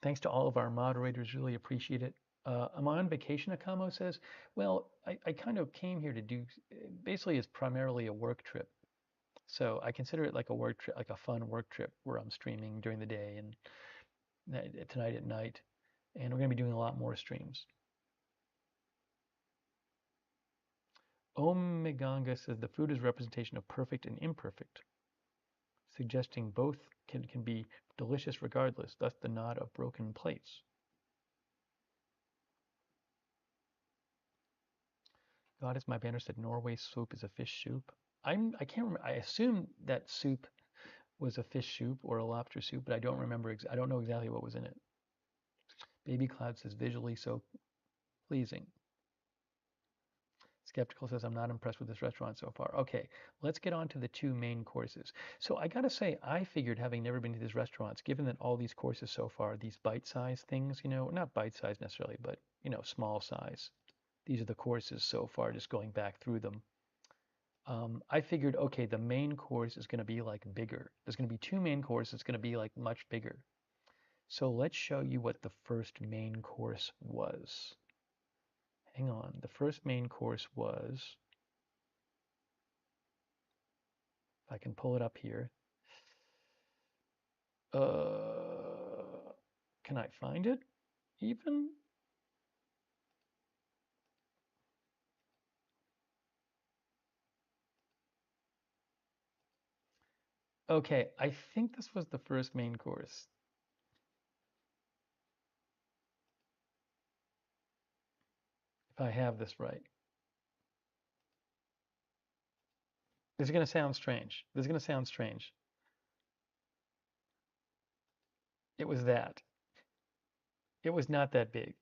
Thanks to all of our moderators, really appreciate it. I'm on vacation, Akamo says. Well, I kind of came here to do, basically it's primarily a work trip. So I consider it like a work trip, like a fun work trip where I'm streaming during the day and tonight at night. And we're going to be doing a lot more streams. Om Meganga says the food is representation of perfect and imperfect, suggesting both can be delicious regardless, thus the nod of broken plates. God is my banner said Norway soup is a fish soup. I can't remember. I assume that soup was a fish soup or a lobster soup, but I don't remember. I don't know exactly what was in it. Baby Cloud says visually so pleasing. Skeptical says I'm not impressed with this restaurant so far. Okay, let's get on to the two main courses. So I gotta say, I figured, having never been to these restaurants, given that all these courses so far, these bite-sized things, not bite-sized necessarily, but small size. These are the courses so far, just going back through them. I figured, okay, the main course is going to be like bigger. There's going to be two main courses. It's going to be like much bigger. So let's show you what the first main course was. Hang on. The first main course was, if I can pull it up here. Can I find it even? Okay, I think this was the first main course. If I have this right. This is going to sound strange. This is going to sound strange. It was that. It was not that big.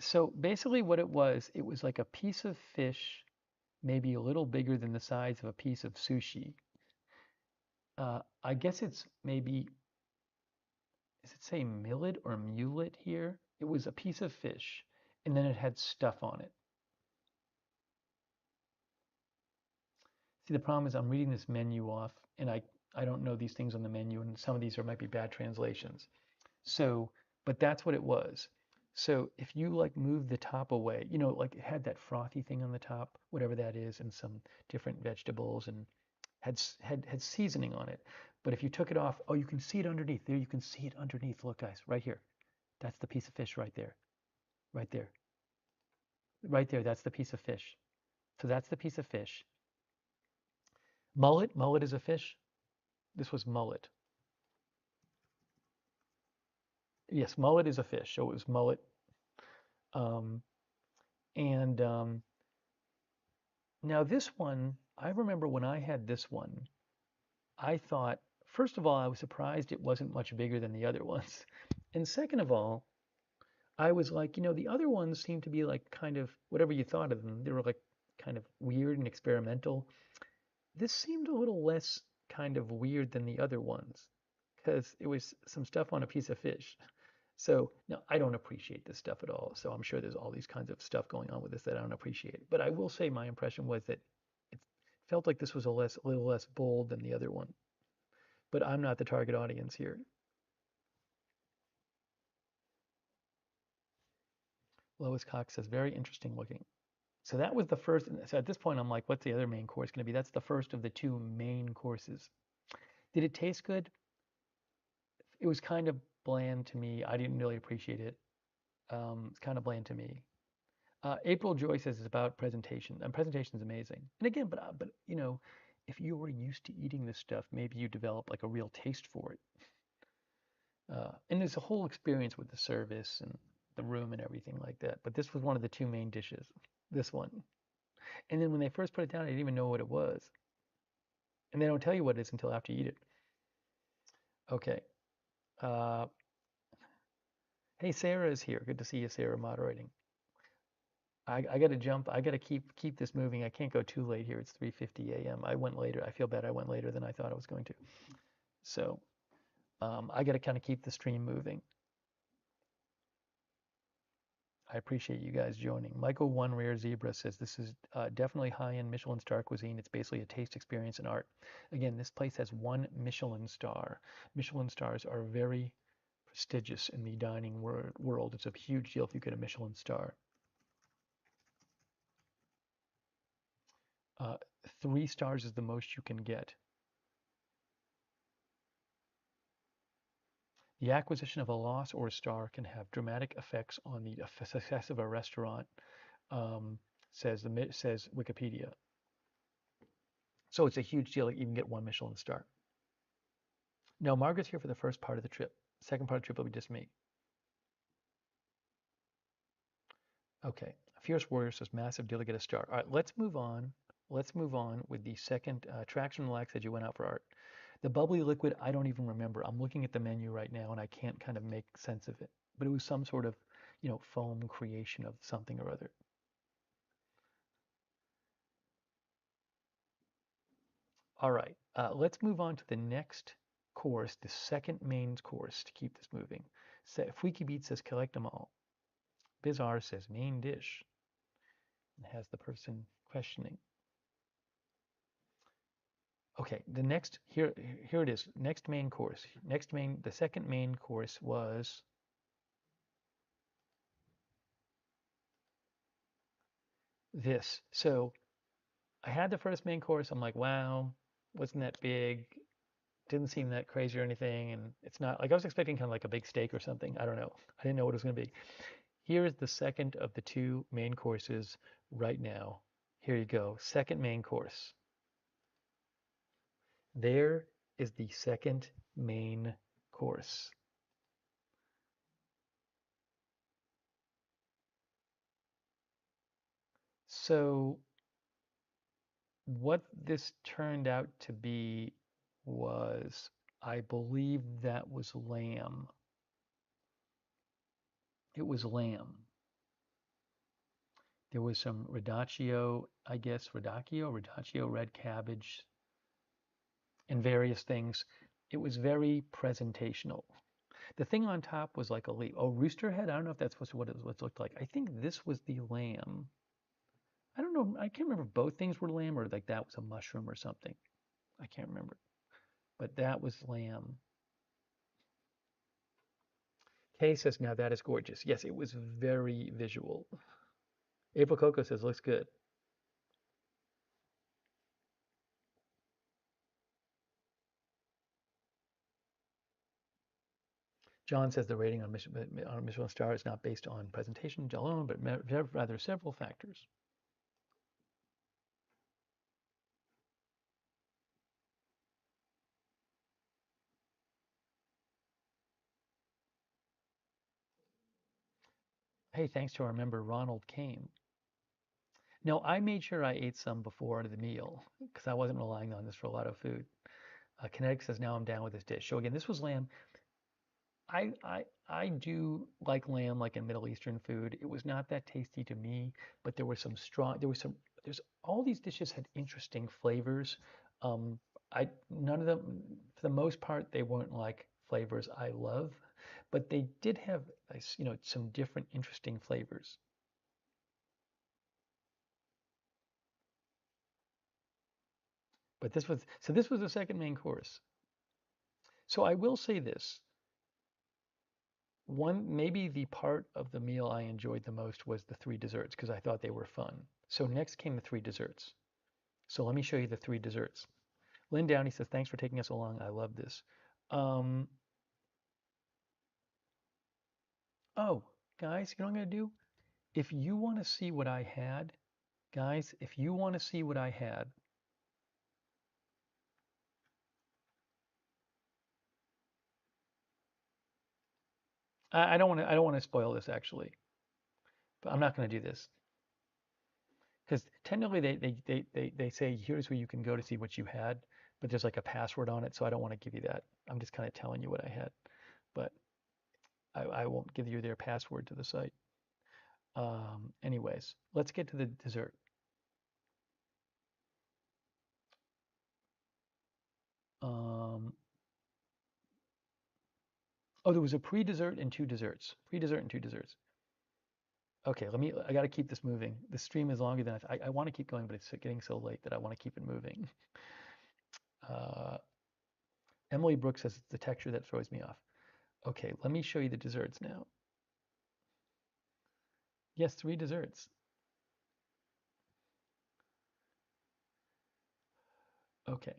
So basically what it was like a piece of fish, maybe a little bigger than the size of a piece of sushi. I guess it's maybe, does it say millet or mulet here? It was a piece of fish, and then it had stuff on it. See, the problem is I'm reading this menu off, and I don't know these things on the menu, and some of these might be bad translations. So, but that's what it was. So if you like move the top away, like it had that frothy thing on the top, whatever that is, and some different vegetables and had seasoning on it. But if you took it off, oh, you can see it underneath. There, you can see it underneath. Look, guys, right here. That's the piece of fish right there. Right there. Right there. That's the piece of fish. So that's the piece of fish. Mullet is a fish. This was mullet. Yes, mullet is a fish. So it was mullet. Um, and Now this one, I remember when I had this one, I thought, first of all, I was surprised it wasn't much bigger than the other ones. And second of all, I was like, the other ones seemed to be like kind of whatever you thought of them. They were like kind of weird and experimental. This seemed a little less kind of weird than the other ones because it was some stuff on a piece of fish. So now I don't appreciate this stuff at all. So I'm sure there's all these kinds of stuff going on with this that I don't appreciate. But I will say my impression was that it felt like this was a little less bold than the other one. But I'm not the target audience here. Lois Cox says, very interesting looking. So that was the first. So at this point, I'm like, what's the other main course going to be? That's the first of the two main courses. Did it taste good? It was kind of bland to me. I didn't really appreciate it. It's kind of bland to me. April Joy says it's about presentation, and presentation is amazing. And again, but if you were used to eating this stuff, maybe you develop like a real taste for it. And there's a whole experience with the service and the room and everything like that. But this was one of the two main dishes. This one. And then when they first put it down, I didn't even know what it was. And they don't tell you what it is until after you eat it. Okay. Uh, hey, Sarah is here. Good to see you, Sarah, moderating. I got to jump. I got to keep this moving. I can't go too late here. It's 3:50 a.m. I went later. I feel bad. I went later than I thought I was going to. So I got to kind of keep the stream moving. I appreciate you guys joining. Michael One Rare Zebra says this is definitely high-end Michelin-star cuisine. It's basically a taste experience and art. Again, this place has one Michelin star. Michelin stars are very prestigious in the dining world. It's a huge deal if you get a Michelin star. 3 stars is the most you can get. The acquisition of a loss or a star can have dramatic effects on the success of a restaurant, um, says Wikipedia. So it's a huge deal that you can get one Michelin star. No, Margaret's here for the first part of the trip. Second part of the trip will be just me. Okay. Fierce Warrior says massive deal to get a start. All right, let's move on. Let's move on with the second Traction Relax that you went out for art. The bubbly liquid, I don't even remember. I'm looking at the menu right now and I can't kind of make sense of it. But it was some sort of, foam creation of something or other. All right, let's move on to the next course, the second main course to keep this moving. So Freaky Beat says collect them all. Bizarre says main dish and has the person questioning. Okay, the next here it is. Next main course. The second main course was this. So I had the first main course. I'm like, wow, wasn't that big? Didn't seem that crazy or anything. And it's not like I was expecting kind of like a big steak or something. I don't know. I didn't know what it was going to be. Here is the second of the two main courses right now. Here you go. Second main course. There is the second main course. So what this turned out to be was, I believe that was lamb. It was lamb. There was some radacchio, I guess, radacchio, red cabbage, and various things. It was very presentational. The thing on top was like a leaf. Oh, rooster head? I don't know if that's what it looked like. I think this was the lamb. I don't know. I can't remember if both things were lamb or like that was a mushroom or something. I can't remember. But that was lamb. Kay says, now that is gorgeous. Yes, it was very visual. April Coco says, looks good. John says the rating on Michelin star is not based on presentation alone, but rather several factors. Hey, thanks to our member Ronald Kane. No, I made sure I ate some before the meal because I wasn't relying on this for a lot of food. Kinetic says, now I'm down with this dish. So again, this was lamb. I do like lamb like in Middle Eastern food. It was not that tasty to me, but there's all these dishes had interesting flavors. None of them, for the most part, they weren't like flavors I love, but they did have, some different interesting flavors. But this was the second main course. So I will say this. One, maybe the part of the meal I enjoyed the most was the three desserts because I thought they were fun. So next came the three desserts. So let me show you the three desserts. Lynn Downey says, thanks for taking us along. I love this. Um, oh, guys, you know what I'm going to do? If you want to see what I had, guys, if you want to see what I had, I don't want to spoil this actually, but I'm not going to do this because technically they say here's where you can go to see what you had, but there's like a password on it, so I don't want to give you that. I'm just kind of telling you what I had, but I won't give you their password to the site. Anyways, let's get to the dessert. Um, oh, there was a pre-dessert and two desserts. Pre-dessert and two desserts. Okay, I got to keep this moving. The stream is longer than I want to keep going, but it's getting so late that I want to keep it moving. Uh, Emily Brooks says it's the texture that throws me off. Okay, let me show you the desserts now. Yes, three desserts. Okay.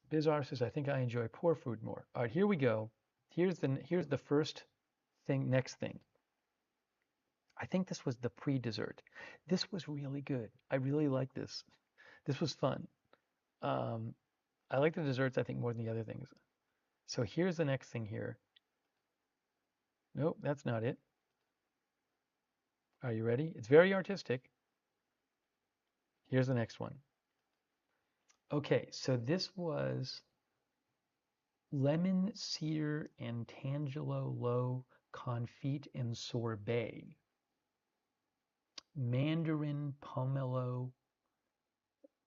Bizarre says, I think I enjoy poor food more. All right, here we go. Here's the first thing, next thing. I think this was the pre-dessert. This was really good. I really like this. This was fun. Um, I like the desserts, I think, more than the other things. So here's the next thing here. Nope, that's not it. Are you ready? It's very artistic. Here's the next one. Okay, so this was lemon, cedar, and tangelo low confit and sorbet, mandarin pomelo,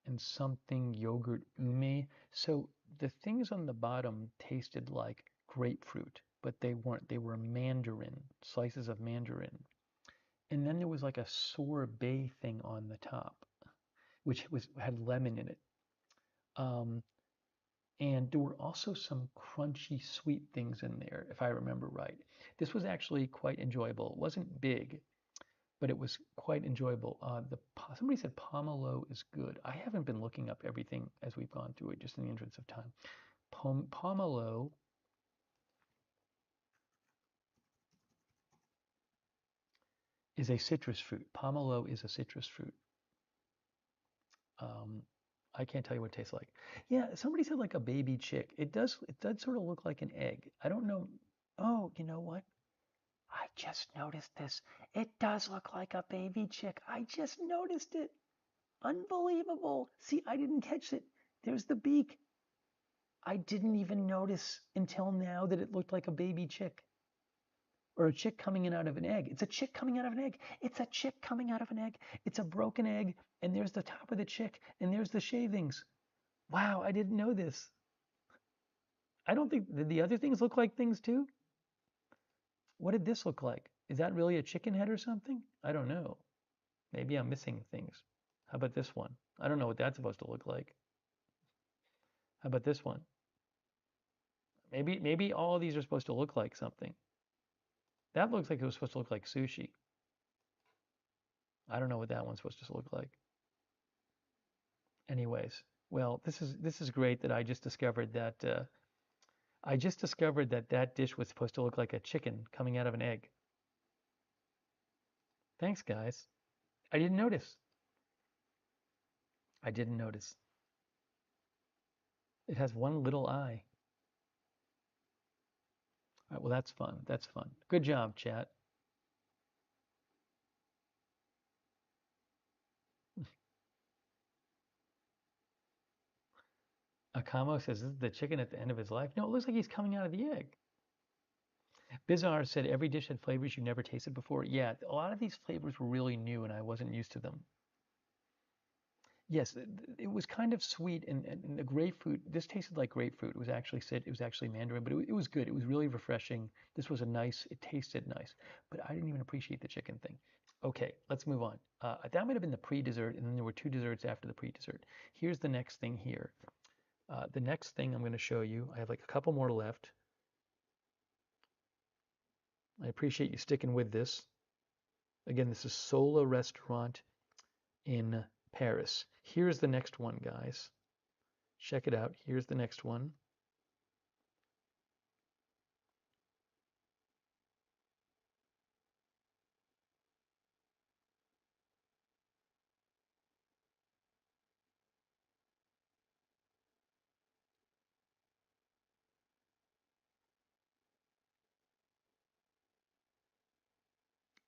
and something yogurt ume. So the things on the bottom tasted like grapefruit, but they weren't. They were mandarin, slices of mandarin. And then there was like a sorbet thing on the top, which was had lemon in it. Um, and there were also some crunchy sweet things in there, if I remember right. This was actually quite enjoyable. It wasn't big, but it was quite enjoyable. Somebody said pomelo is good. I haven't been looking up everything as we've gone through it, just in the interest of time. Pomelo is a citrus fruit. Pomelo is a citrus fruit. Um, I can't tell you what it tastes like. Yeah, somebody said like a baby chick. It does. It does sort of look like an egg. I don't know. Oh, you know what? I just noticed this. It does look like a baby chick. I just noticed it. Unbelievable. See, I didn't catch it. There's the beak. I didn't even notice until now that it looked like a baby chick or a chick coming in out of an egg. It's a chick coming out of an egg. It's a chick coming out of an egg. It's a broken egg, and there's the top of the chick, and there's the shavings. Wow, I didn't know this. I don't think did the other things look like things too? What did this look like? Is that really a chicken head or something? I don't know. Maybe I'm missing things. How about this one? I don't know what that's supposed to look like. How about this one? Maybe all of these are supposed to look like something. That looks like it was supposed to look like sushi. I don't know what that one's supposed to look like. Anyways, well, this is great that I just discovered that that dish was supposed to look like a chicken coming out of an egg. Thanks, guys. I didn't notice. I didn't notice. It has one little eye. All right, well, that's fun. That's fun. Good job, chat. Akamo says this is the chicken at the end of his life. No, it looks like he's coming out of the egg. Bizarre said every dish had flavors you never tasted before. Yeah, a lot of these flavors were really new and I wasn't used to them. Yes, it was kind of sweet and the grapefruit. This tasted like grapefruit. It was actually mandarin, but it was good. It was really refreshing. This was a nice. It tasted nice, but I didn't even appreciate the chicken thing. Okay, let's move on. That might have been the pre-dessert, and then there were two desserts after the pre-dessert. Here's the next thing here. The next thing I'm going to show you. I have like a couple more left. I appreciate you sticking with this. Again, this is Sola Restaurant in Paris. Here's the next one, guys. Check it out. Here's the next one.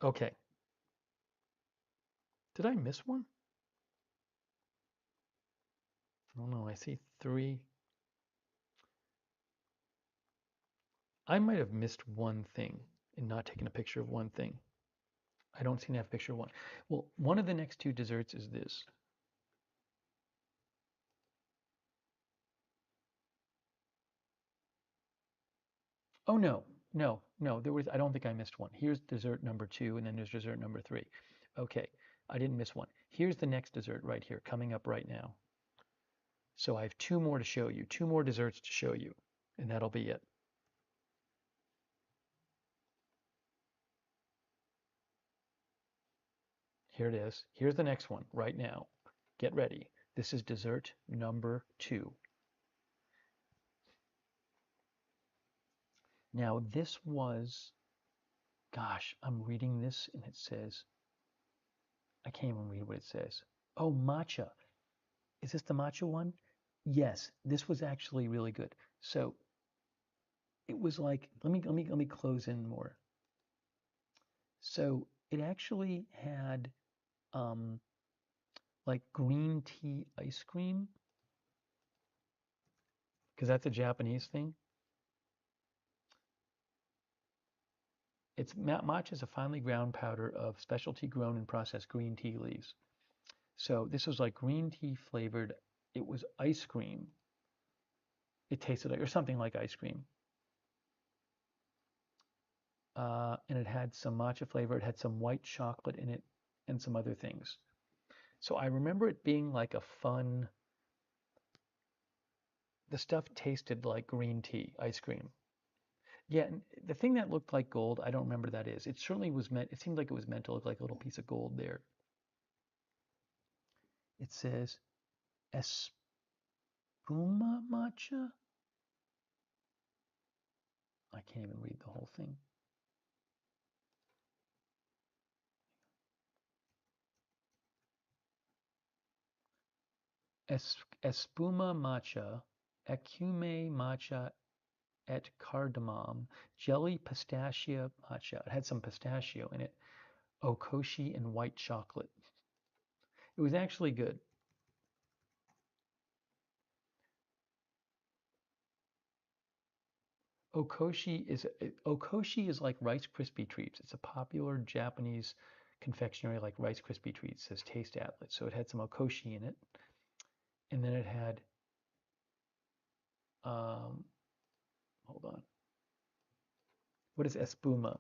Okay. Did I miss one? Oh no, I see three. I might have missed one thing and not taken a picture of one thing. I don't seem to have a picture of one. Well, one of the next two desserts is this. Oh no, no. I don't think I missed one. Here's dessert number two, and then there's dessert number three. Okay, I didn't miss one. Here's the next dessert right here, coming up right now. So I have two more to show you, two more desserts to show you, and that'll be it. Here it is. Here's the next one right now. Get ready. This is dessert number two. Now, this was, gosh, I'm reading this and it says, I can't even read what it says. Oh, matcha. Is this the matcha one? Yes, this was actually really good. So it was like, let me close in more. So It actually had um, like green tea ice cream, because that's a Japanese thing. It's matcha is a finely ground powder of specialty grown and processed green tea leaves. So this was like green tea flavored. It was ice cream. It tasted like, or something like ice cream. And it had some matcha flavor. It had some white chocolate in it and some other things. So I remember it being like a fun, the stuff tasted like green tea ice cream. Yeah, and the thing that looked like gold, I don't remember that is. It certainly was meant, it seemed like it was meant to look like a little piece of gold there. It says espuma matcha. I can't even read the whole thing. Espuma matcha, ecume matcha et cardamom, jelly pistachio matcha. It had some pistachio in it, okoshi and white chocolate. It was actually good. Okoshi is like Rice Krispie treats. It's a popular Japanese confectionery like Rice Krispie treats. It says Taste Atlas. So it had some okoshi in it, and then it had um, hold on. What is espuma?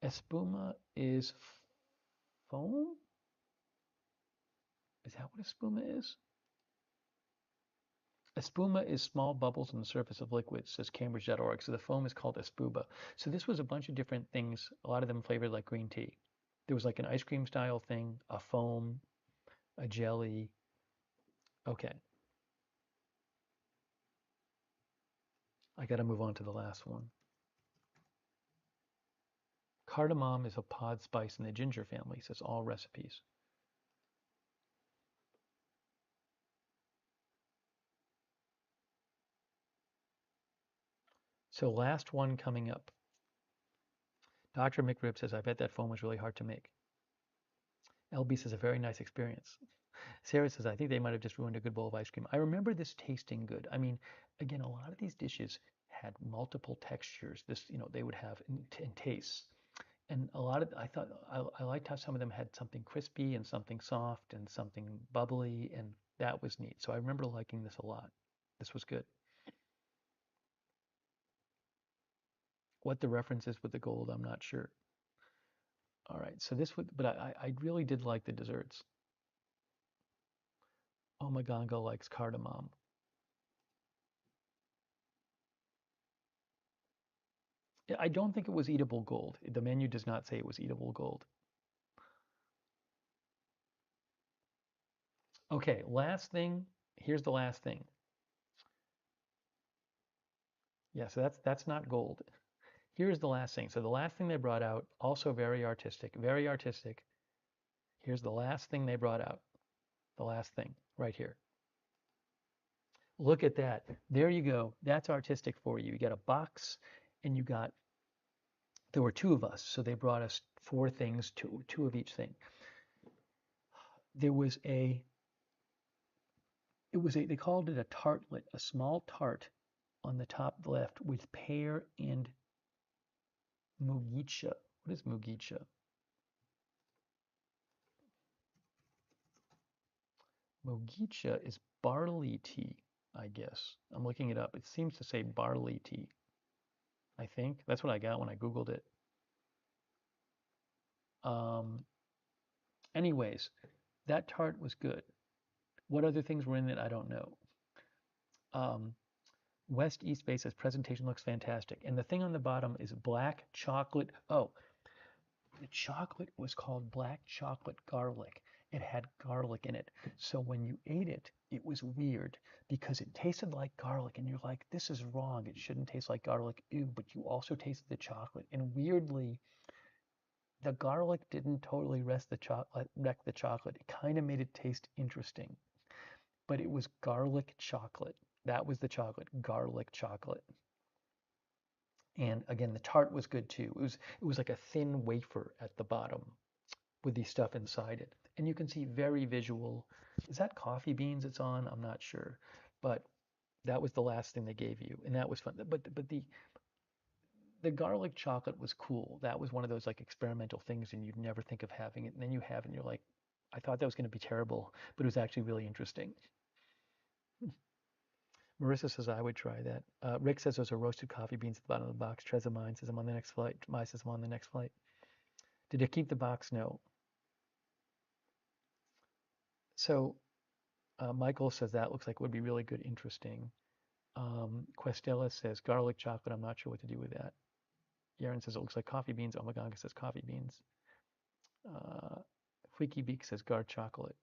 Espuma is foam. Is that what espuma is? Espuma is small bubbles on the surface of liquids, says Cambridge.org. So the foam is called espuma. So this was a bunch of different things, a lot of them flavored like green tea. There was like an ice cream style thing, a foam, a jelly. Okay, I got to move on to the last one. Cardamom is a pod spice in the ginger family, says all recipes. So last one coming up. Dr. McRib says, I bet that foam was really hard to make. LB says, a very nice experience. Sarah says, I think they might have just ruined a good bowl of ice cream. I remember this tasting good. I mean, again, a lot of these dishes had multiple textures. This, they would have in tastes. And a lot of, I thought, I liked how some of them had something crispy and something soft and something bubbly, and that was neat. So I remember liking this a lot. This was good. What the reference is with the gold, I'm not sure. All right, so this would, but I really did like the desserts. Omagongo likes cardamom. I don't think it was eatable gold. The menu does not say it was eatable gold. Okay, last thing. Here's the last thing. Yeah, so that's not gold. Here's the last thing. So the last thing they brought out, also very artistic, very artistic. Here's the last thing they brought out. The last thing right here. Look at that. There you go. That's artistic for you. You got a box and you got, there were two of us, so they brought us four things, two of each thing. There was they called it a tartlet, a small tart on the top left with pear and mugicha. What is mugicha? Mogicha is barley tea, I guess. I'm looking it up. It seems to say barley tea, I think. That's what I got when I Googled it. Um, anyways, that tart was good. What other things were in it? I don't know. Um, West East Bay says presentation looks fantastic. And the thing on the bottom is black chocolate. Oh, the chocolate was called black chocolate garlic. It had garlic in it. So when you ate it, it was weird because it tasted like garlic and you're like, this is wrong. It shouldn't taste like garlic. Ew, but you also tasted the chocolate. And weirdly, the garlic didn't totally wreck the chocolate. It kind of made it taste interesting. But it was garlic chocolate. That was the chocolate, garlic chocolate. And again, the tart was good too. It was like a thin wafer at the bottom with the stuff inside it. And you can see very visual. Is that coffee beans it's on? I'm not sure. But that was the last thing they gave you, and that was fun. But the garlic chocolate was cool. That was one of those like experimental things, and you'd never think of having it, and then you have it, and you're like, I thought that was going to be terrible, but it was actually really interesting. Marissa says I would try that. Rick says those are roasted coffee beans at the bottom of the box. Treza mine says I'm on the next flight. Mai says I'm on the next flight. Did it keep the box? No. So Michael says that looks like it would be really good, interesting. Questella says garlic chocolate. I'm not sure what to do with that. Yaren says it looks like coffee beans. Omaganga says coffee beans. Uh, Freaky Beak says guard chocolate.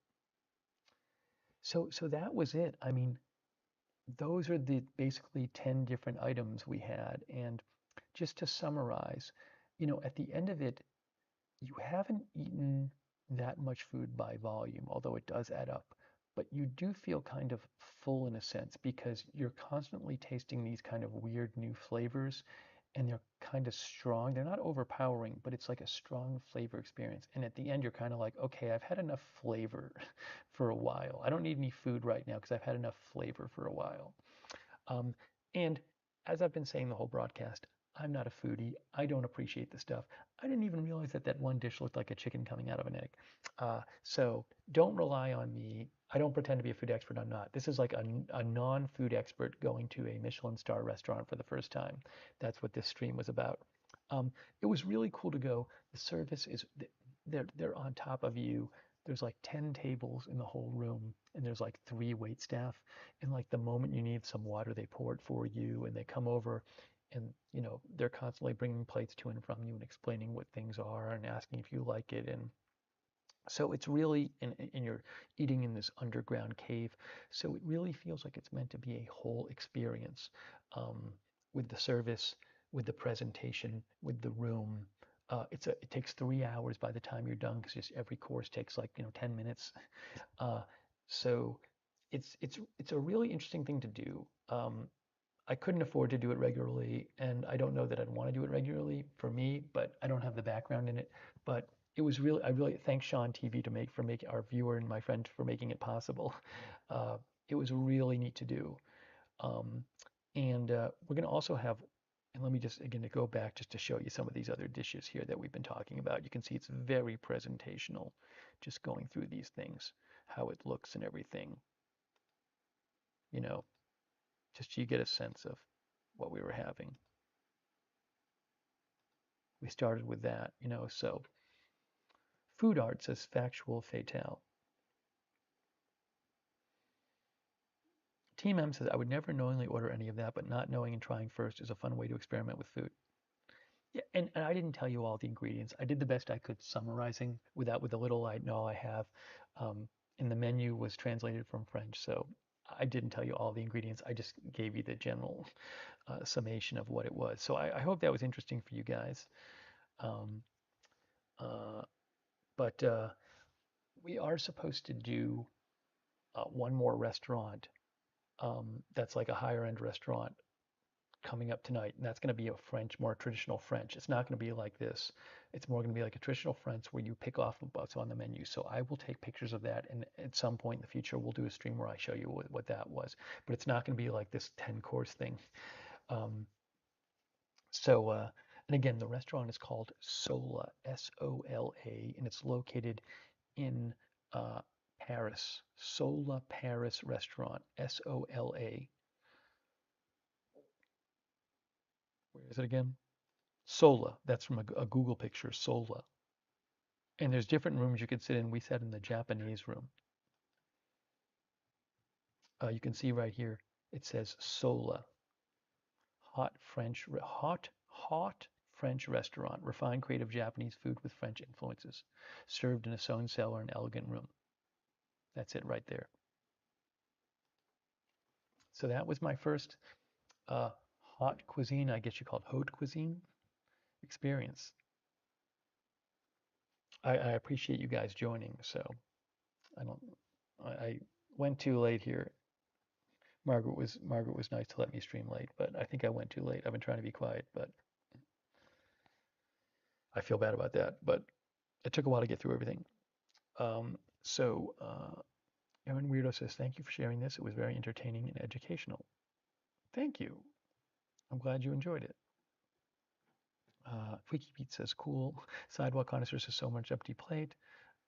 So that was it. I mean, those are the basically 10 different items we had. And just to summarize, at the end of it, you haven't eaten that much food by volume, although it does add up. But you do feel kind of full in a sense because you're constantly tasting these kind of weird new flavors and they're kind of strong. They're not overpowering, but it's like a strong flavor experience. And at the end, you're kind of like, okay, I've had enough flavor for a while. I don't need any food right now because I've had enough flavor for a while. Um, and as I've been saying the whole broadcast, I'm not a foodie. I don't appreciate the stuff. I didn't even realize that that one dish looked like a chicken coming out of an egg. So don't rely on me. I don't pretend to be a food expert. I'm not. This is like a non-food expert going to a Michelin star restaurant for the first time. That's what this stream was about. It was really cool to go. The service is they're on top of you. There's like 10 tables in the whole room, and there's like three wait staff. And like the moment you need some water, they pour it for you, and they come over, and they're constantly bringing plates to and from you and explaining what things are and asking if you like it. And so it's really, and you're eating in this underground cave. So it really feels like it's meant to be a whole experience, um, with the service, with the presentation, with the room. It takes 3 hours by the time you're done because just every course takes like 10 minutes. Uh, so it's a really interesting thing to do. I couldn't afford to do it regularly, and I don't know that I'd want to do it regularly for me, but I don't have the background in it. But it was really, I really thank Sean TV for making our viewer and my friend for making it possible. Uh, it was really neat to do. Um, and we're going to also have, and let me just again to go back just to show you some of these other dishes here that we've been talking about. You can see it's very presentational, just going through these things, how it looks and everything, you know, just so you get a sense of what we were having. We started with that, so food art says factual fatale. Team M says, I would never knowingly order any of that, but not knowing and trying first is a fun way to experiment with food. Yeah, and I didn't tell you all the ingredients. I did the best I could summarizing with the little I know I have. And the menu was translated from French, so I didn't tell you all the ingredients. I just gave you the general summation of what it was. So I hope that was interesting for you guys. Um, uh, but we are supposed to do one more restaurant that's like a higher end restaurant coming up tonight, and that's going to be a French, more traditional French. It's not going to be like this. It's more going to be like a traditional French where you pick off what's on the menu. So I will take pictures of that, and at some point in the future, we'll do a stream where I show you what that was. But it's not going to be like this 10 course thing. Um, so, and again, the restaurant is called Sola, Sola, and it's located in uh, Paris. Sola Paris Restaurant, Sola. Where is it again? Sola. That's from a Google picture, Sola. And there's different rooms you could sit in. We sat in the Japanese room. You can see right here, it says Sola, hot French restaurant, refined creative Japanese food with French influences, served in a stone cellar and elegant room. That's it right there. So that was my first uh, hot cuisine, I guess you call it haute cuisine experience. I appreciate you guys joining. So I don't, I went too late here. Margaret was nice to let me stream late, but I think I went too late. I've been trying to be quiet, but I feel bad about that, but it took a while to get through everything. So Aaron Weirdo says, thank you for sharing this. It was very entertaining and educational. Thank you. I'm glad you enjoyed it. Freaky Pete says, cool. Sidewalk Connoisseur says, so much empty plate.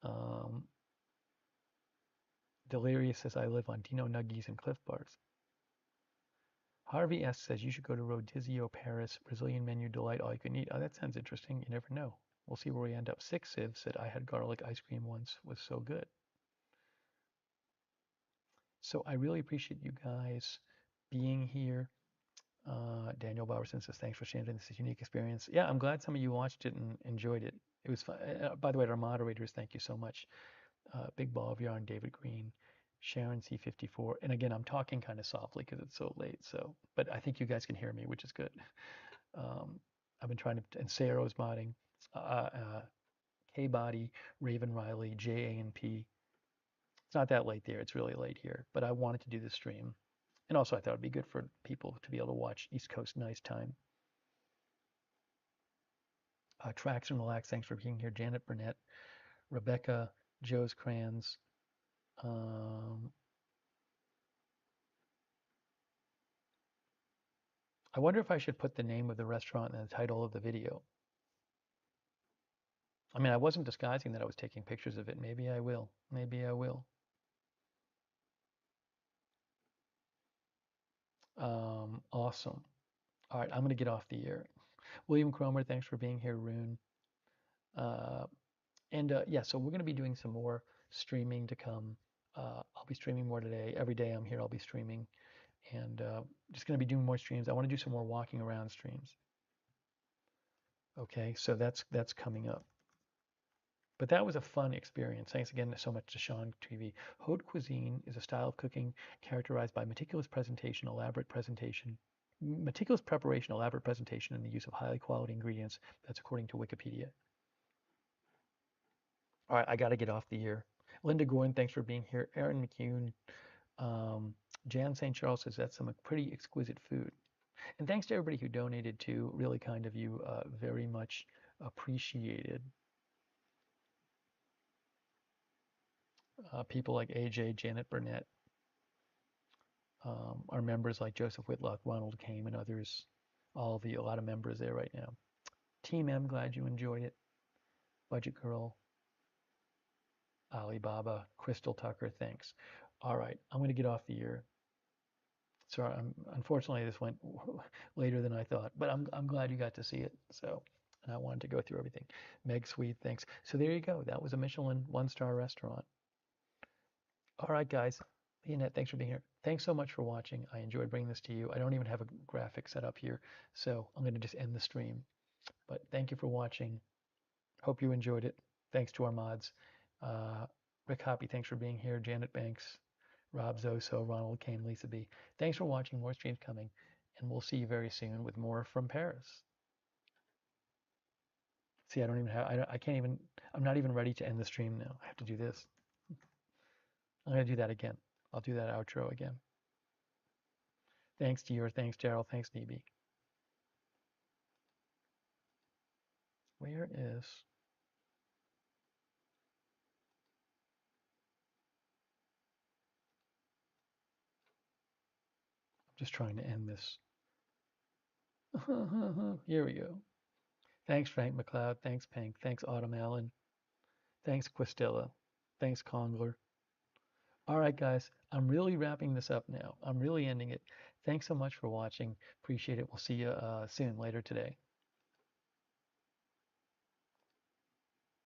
Um, Delirious says, I live on Dino Nuggies and Cliff Bars. Harvey S says, you should go to Rodizio Paris, Brazilian menu delight, all you can eat. Oh, that sounds interesting. You never know. We'll see where we end up. Six Civ said, I had garlic ice cream once, was so good. So I really appreciate you guys being here. Daniel Bowerson says, thanks for sharing this unique experience. Yeah, I'm glad some of you watched it and enjoyed it. It was fun. By the way, to our moderators, thank you so much. Big Ball of Yarn, David Green, Sharon C54. And again, I'm talking kind of softly because it's so late. So, but I think you guys can hear me, which is good. I've been trying to, and Sarah's modding, K-Body, Raven Riley, JANP. It's not that late there. It's really late here. But I wanted to do this stream. And also, I thought it'd be good for people to be able to watch East Coast nice time. Tracks and Relax, thanks for being here. Janet Burnett, Rebecca, Joe's Crayons. I wonder if I should put the name of the restaurant in the title of the video. I mean, I wasn't disguising that I was taking pictures of it. Maybe I will. Maybe I will. Awesome. All right, I'm going to get off the air. William Cromer, thanks for being here, Rune. Uh, and yeah, so we're going to be doing some more streaming to come. I'll be streaming more today. Every day I'm here, I'll be streaming. And just going to be doing more streams. I want to do some more walking around streams. Okay, so that's coming up. But that was a fun experience. Thanks again so much to Sean TV. Haute cuisine is a style of cooking characterized by meticulous preparation, elaborate presentation, and the use of highly quality ingredients. That's according to Wikipedia. All right, I got to get off the air. Linda Gordon, thanks for being here. Aaron McCune, um, Jan St. Charles says that's some pretty exquisite food. And thanks to everybody who donated too. Really kind of you. Very much appreciated. People like AJ, Janet Burnett, our members like Joseph Whitlock, Ronald Kame, and others. A lot of members there right now. Team M, glad you enjoyed it. Budget Girl, Alibaba, Crystal Tucker, thanks. All right, I'm going to get off the air. Sorry, unfortunately this went later than I thought, but I'm glad you got to see it. So, and I wanted to go through everything. Meg Sweet, thanks. So there you go. That was a Michelin one-star restaurant. All right, guys. Leonette, thanks for being here. Thanks so much for watching. I enjoyed bringing this to you. I don't even have a graphic set up here, so I'm going to just end the stream. But thank you for watching. Hope you enjoyed it. Thanks to our mods. Rick Hoppy, thanks for being here. Janet Banks, Rob Zoso, Ronald Kane, Lisa B. Thanks for watching. More streams coming, and we'll see you very soon with more from Paris. See, I don't even have, I can't even, I'm not even ready to end the stream now. I have to do this. I'm going to do that again. I'll do that outro again. Thanks, Dior. Thanks, Gerald. Thanks, DB. Where is... I'm just trying to end this. Here we go. Thanks, Frank McLeod. Thanks, Pink. Thanks, Autumn Allen. Thanks, Quistella. Thanks, Congler. All right, guys. I'm really wrapping this up now. I'm really ending it. Thanks so much for watching. Appreciate it. We'll see you soon, later today.